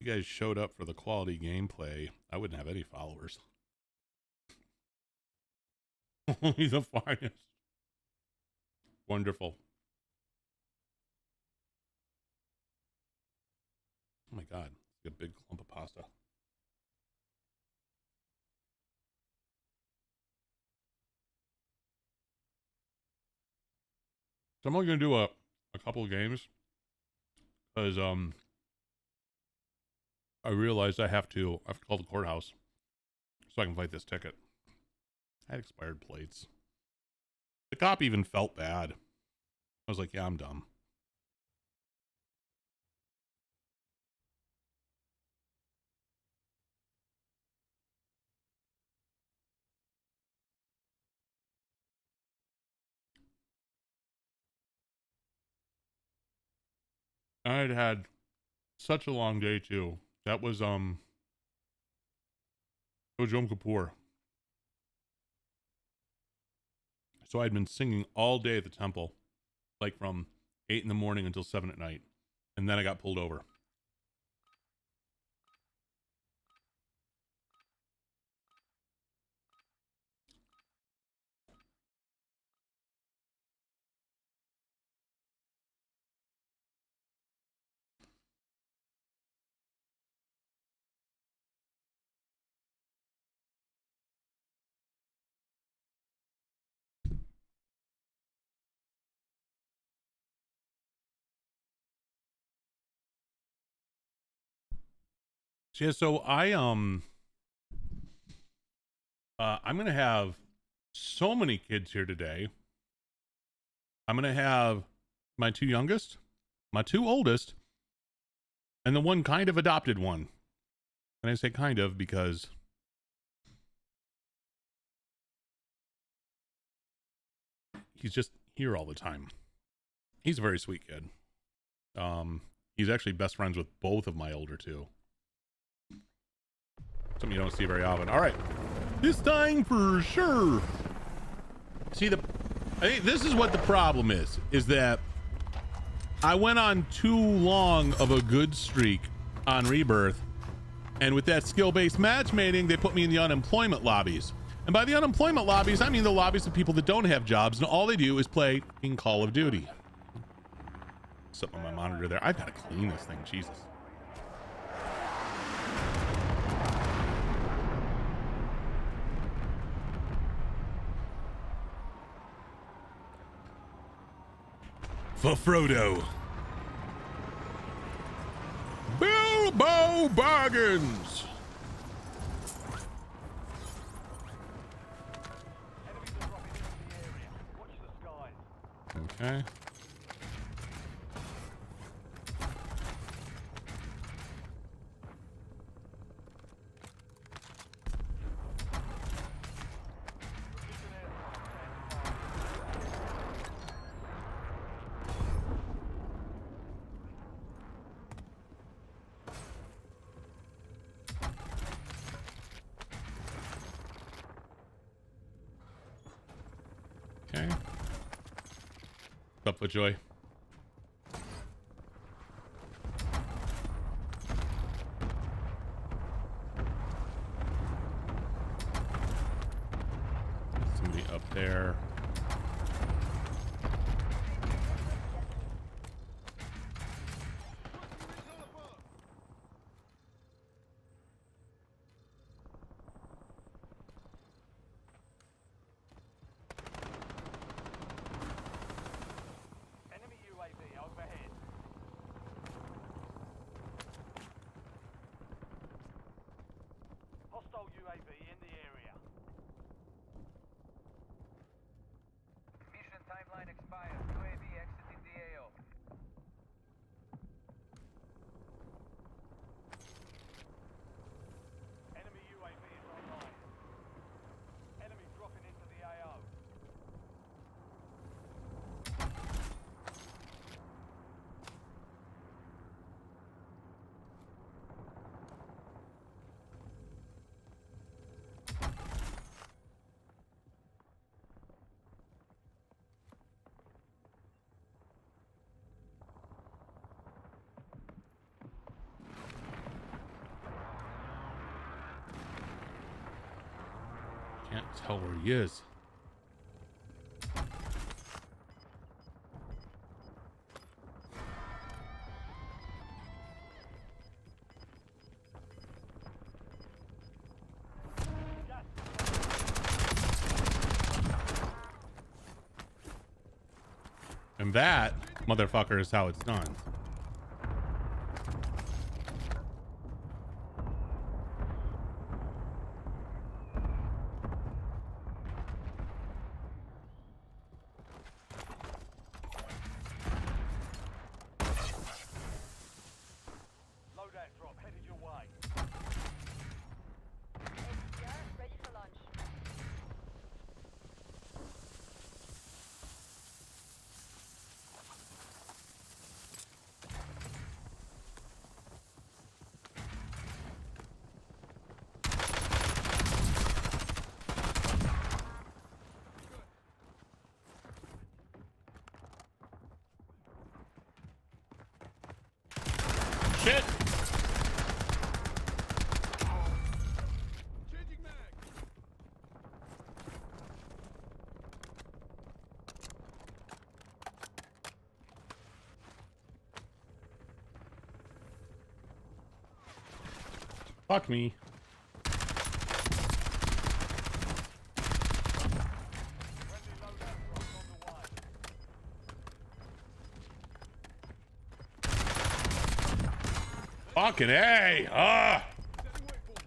If you guys showed up for the quality gameplay, I wouldn't have any followers. Only the finest. Wonderful. Oh my god, it's a big clump of pasta. So I'm only gonna do a couple of games because I realized I have to call the courthouse so I can fight this ticket. I had expired plates. The cop even felt bad. I was like, yeah, I'm dumb. I'd had such a long day too. That was it was Yom Kippur. So I'd been singing all day at the temple, like from 8 in the morning until 7 at night. And then I got pulled over. Yeah, so I'm gonna have so many kids here today. I'm gonna have my 2 youngest, my 2 oldest, and the one kind of adopted one. And I say kind of because he's just here all the time. He's a very sweet kid. He's actually best friends with both of my older 2. Something you don't see very often. All right, this time for sure. See, I think this is what the problem is that I went on too long of a good streak on Rebirth, and with that skill-based matchmaking, they put me in the unemployment lobbies. And by the unemployment lobbies, I mean the lobbies of people that don't have jobs, and all they do is play in Call of Duty. Something on my monitor there. I've got to clean this thing, Jesus. For Frodo. Bilbo Baggins. Okay. Okay. What's up, Footjoy? Somebody up there. Hostile UAV in the area. Mission timeline expired. UAV exiting the AO. Enemy UAV is online. Enemy dropping into the AO. Can't tell where he is. And that, motherfucker, is how it's done. Loadout drop headed your way. HDR ready for launch. Shit! Changing mag. Fuck me. Friendly loadout drop on the way. Fucking A! Ah! Setting waypoint.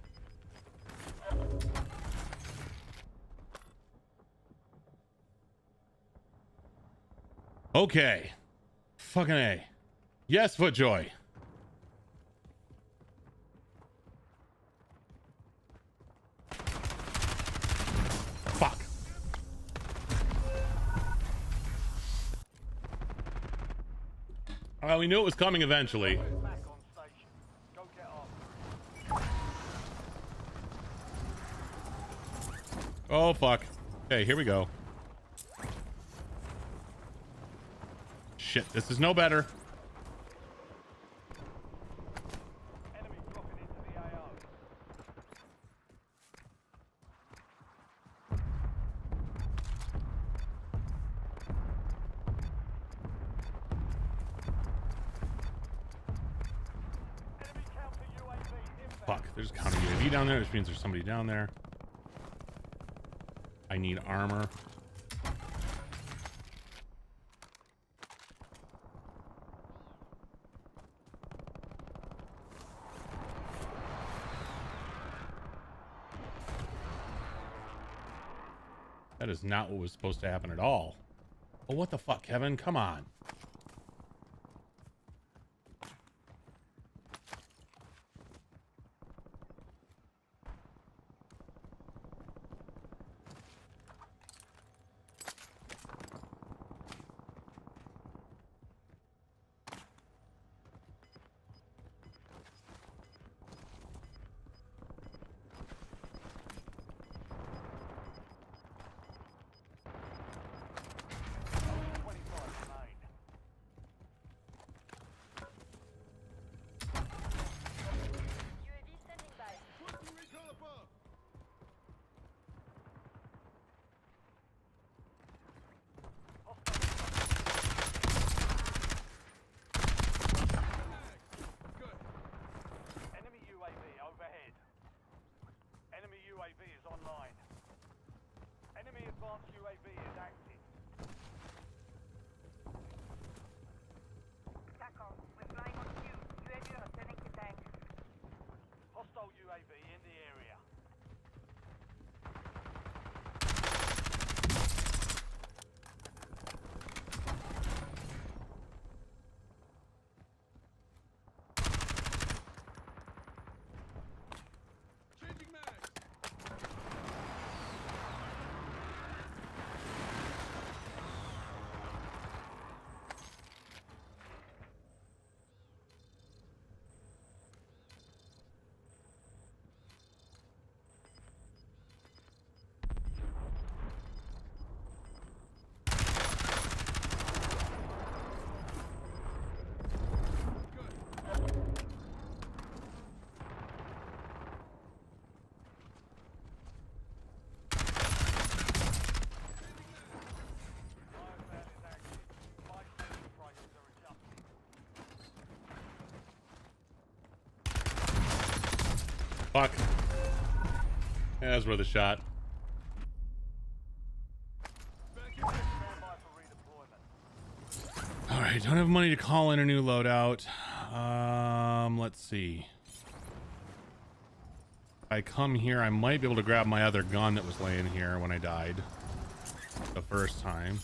Okay. Fucking A. Yes, Footjoy. Fuck. Well, we knew it was coming eventually. Back on station. Go get off. Oh, fuck. Okay, here we go. Shit, this is no better. Enemy dropping into the AO. Enemy counter UAV inbound. Fuck, there's a counter UAV down there, which means there's somebody down there. I need armor. That is not what was supposed to happen at all. Oh, what the fuck, Kevin? Come on. UAV standing by. Requesting recon above. Good. Enemy UAV overhead. Enemy UAV is online. Enemy advanced UAV is active. TACOM, we're flying on cue. UAV returning to tank. Hostile UAV in the area. Fuck. Yeah, that was worth a shot. Stand by for redeployment. All right, don't have money to call in a new loadout. Let's see. If I come here, I might be able to grab my other gun that was laying here when I died the first time.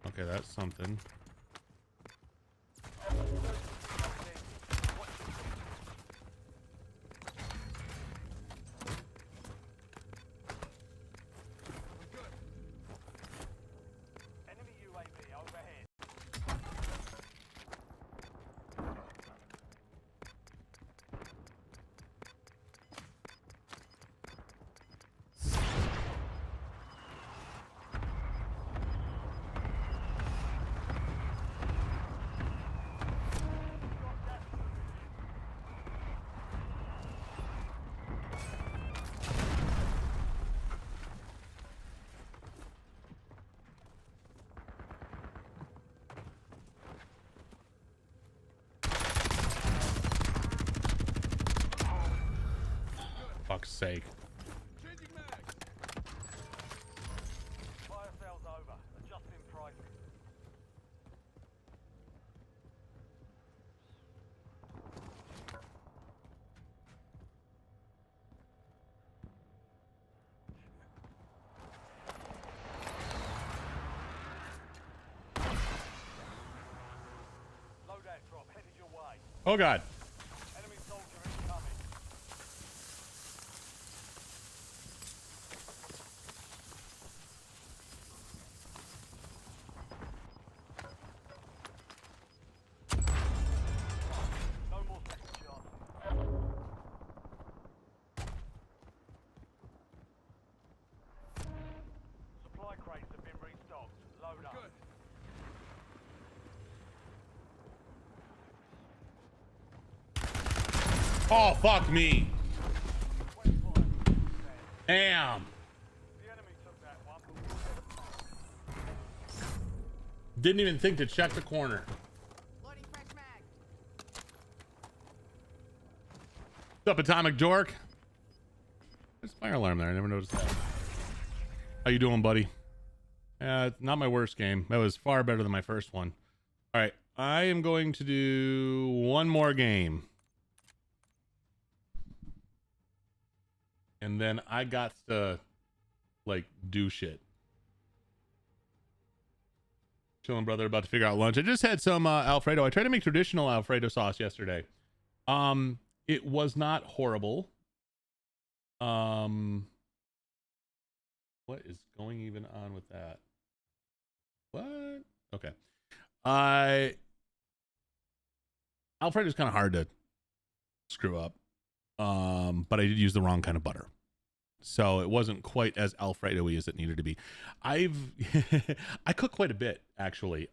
Okay, that's something. Enemy UAV overhead. Fuck's sake. Fire sales over. Adjusting pricing. Loadout drop headed your way. Oh god. Enemy soldier incoming. No more second chances. Supply crates have been restocked. Load up. Oh, fuck me. 25. Damn. The enemy took that one. Didn't even think to check the corner. What's up, Atomic Dork? There's a fire alarm there. I never noticed that. How you doing, buddy? Not my worst game. That was far better than my first one. All right. I am going to do one more game. And then I got to, like, do shit. Chilling, brother. About to figure out lunch. I just had some Alfredo. I tried to make traditional Alfredo sauce yesterday. It was not horrible. What is going even on with that? What? Okay. Alfredo is kind of hard to screw up. But I did use the wrong kind of butter. So it wasn't quite as Alfredo-y as it needed to be. I cook quite a bit, actually.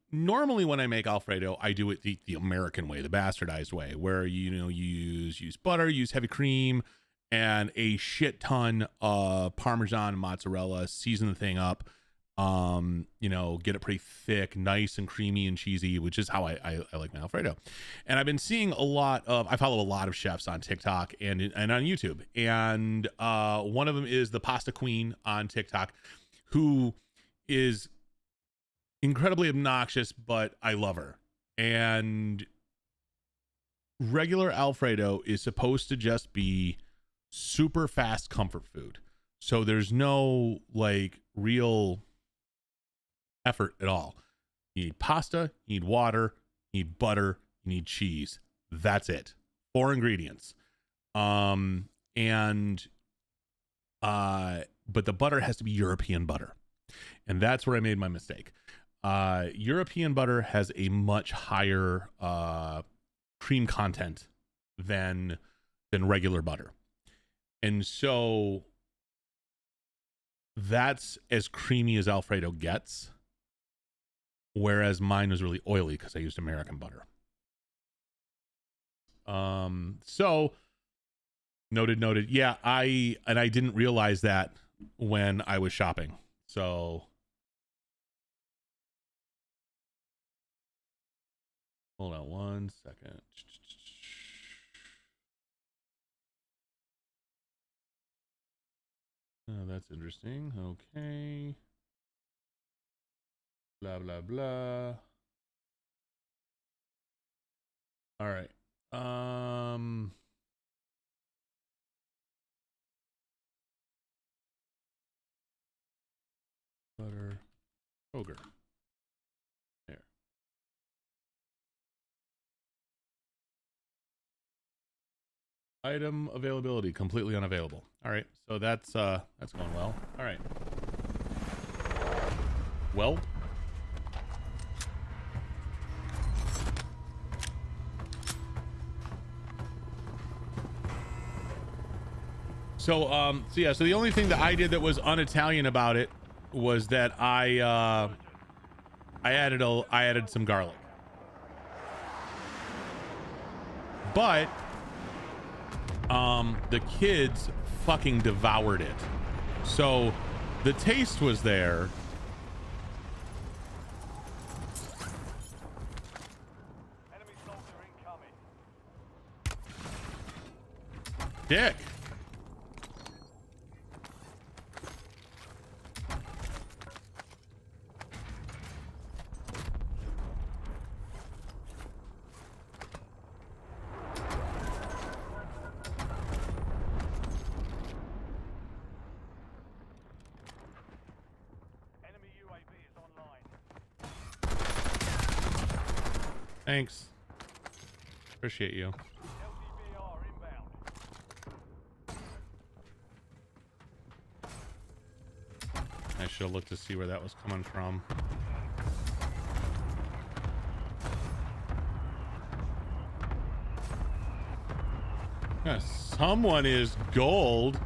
Normally when I make Alfredo, I do it the American way, the bastardized way, where you use butter, use heavy cream, and a shit ton of Parmesan and mozzarella, season the thing up, get it pretty thick, nice and creamy and cheesy, which is how I like my Alfredo. And I've been seeing I follow a lot of chefs on TikTok and on YouTube. And one of them is the Pasta Queen on TikTok, who is incredibly obnoxious, but I love her. And regular Alfredo is supposed to just be super fast comfort food. So there's no real effort at all. You need pasta, you need water, you need butter, you need cheese. That's it. 4 ingredients. But the butter has to be European butter. And that's where I made my mistake. European butter has a much higher cream content than regular butter. And so that's as creamy as Alfredo gets. Whereas mine was really oily because I used American butter. So noted. Yeah, I didn't realize that when I was shopping. So Hold on 1 second. Oh, that's interesting. Okay. Blah, blah, blah. All right. Butter. Ogre. There. Item availability completely unavailable. All right. So that's going well. All right. Well, so yeah, so the only thing that I did that was un-Italian about it was that I added some garlic. But the kids fucking devoured it. So the taste was there. Enemy soldier incoming. Dick. Enemy UAV is online. Thanks. Appreciate you. LDBR inbound. I should have looked to see where that was coming from. Yeah, someone is gold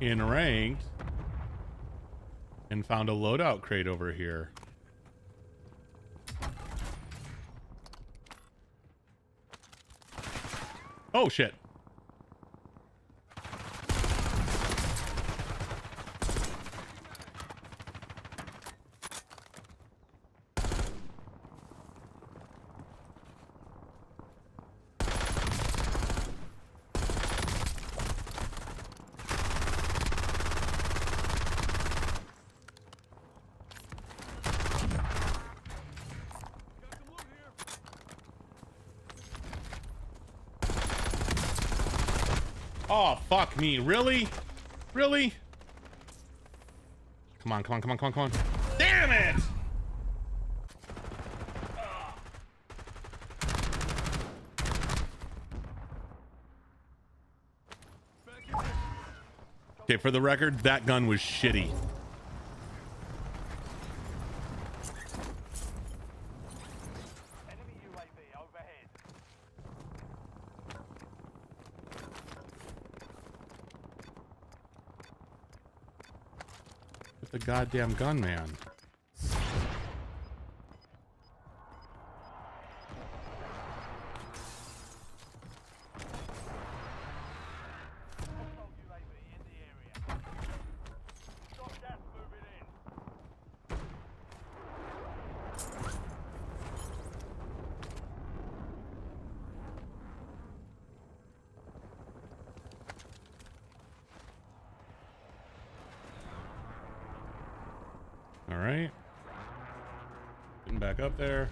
in ranked and found a loadout crate over here. Oh shit. Oh, fuck me. Really? Really? Come on, come on, come on, come on, come on. Damn it! Okay, for the record, that gun was shitty. Enemy UAV overhead. With the goddamn gun, man. Hostile UAV in the area. Stop gas moving in. All right. Getting back up there.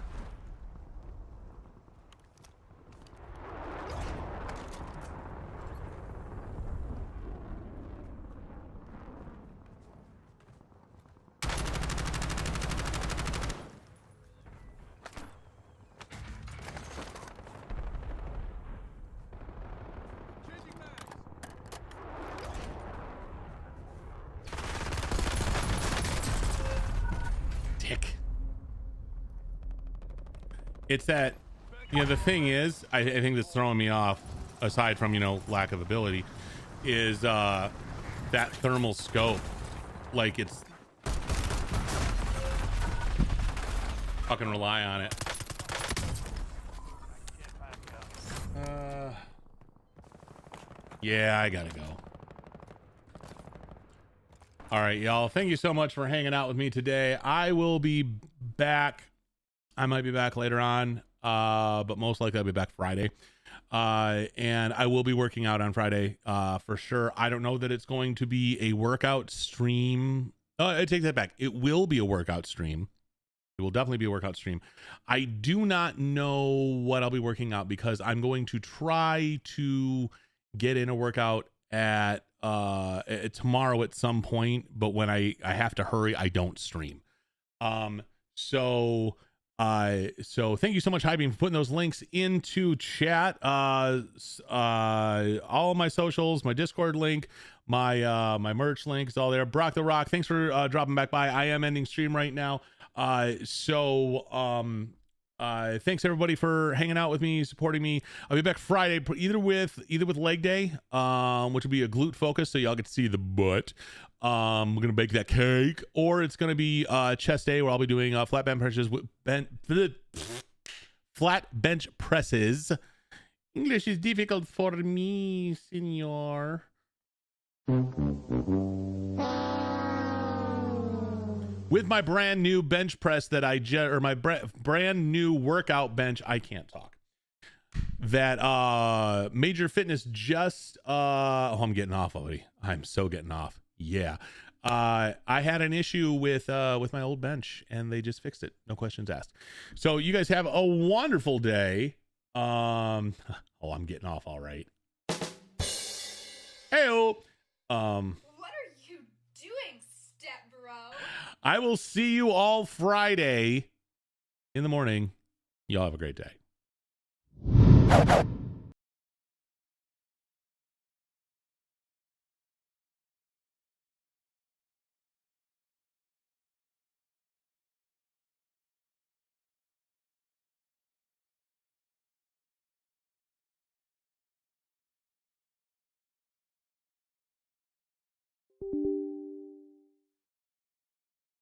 Dick. It's that, you know, the thing is, I think that's throwing me off, aside from, you know, lack of ability, is that thermal scope. Like, it's fucking rely on it. Yeah, I gotta go. All right, y'all. Thank you so much for hanging out with me today. I will be back. I might be back later on. but most likely I'll be back Friday. And I will be working out on Friday for sure. I don't know that it's going to be a workout stream. I take that back. It will be a workout stream. It will definitely be a workout stream. I do not know what I'll be working out because I'm going to try to get in a workout at tomorrow at some point, but when I have to hurry, I don't stream. So thank you so much, Hybeam, for putting those links into chat. All of my socials, my Discord link, my merch link is all there. Brock the Rock, thanks for dropping back by. I am ending stream right now. Thanks everybody for hanging out with me, supporting me. I'll be back Friday, either with leg day, which will be a glute focus, so y'all get to see the butt. We're gonna bake that cake, or it's gonna be chest day, where I'll be doing flat bench presses. English is difficult for me, senor. With my brand new bench press that my brand new workout bench, I can't talk. That Major Fitness just I'm getting off already. I'm so getting off. Yeah. I had an issue with my old bench and they just fixed it. No questions asked. So you guys have a wonderful day. I'm getting off all right. Heyo. What are you doing, step bro? I will see you all Friday in the morning. Y'all have a great day.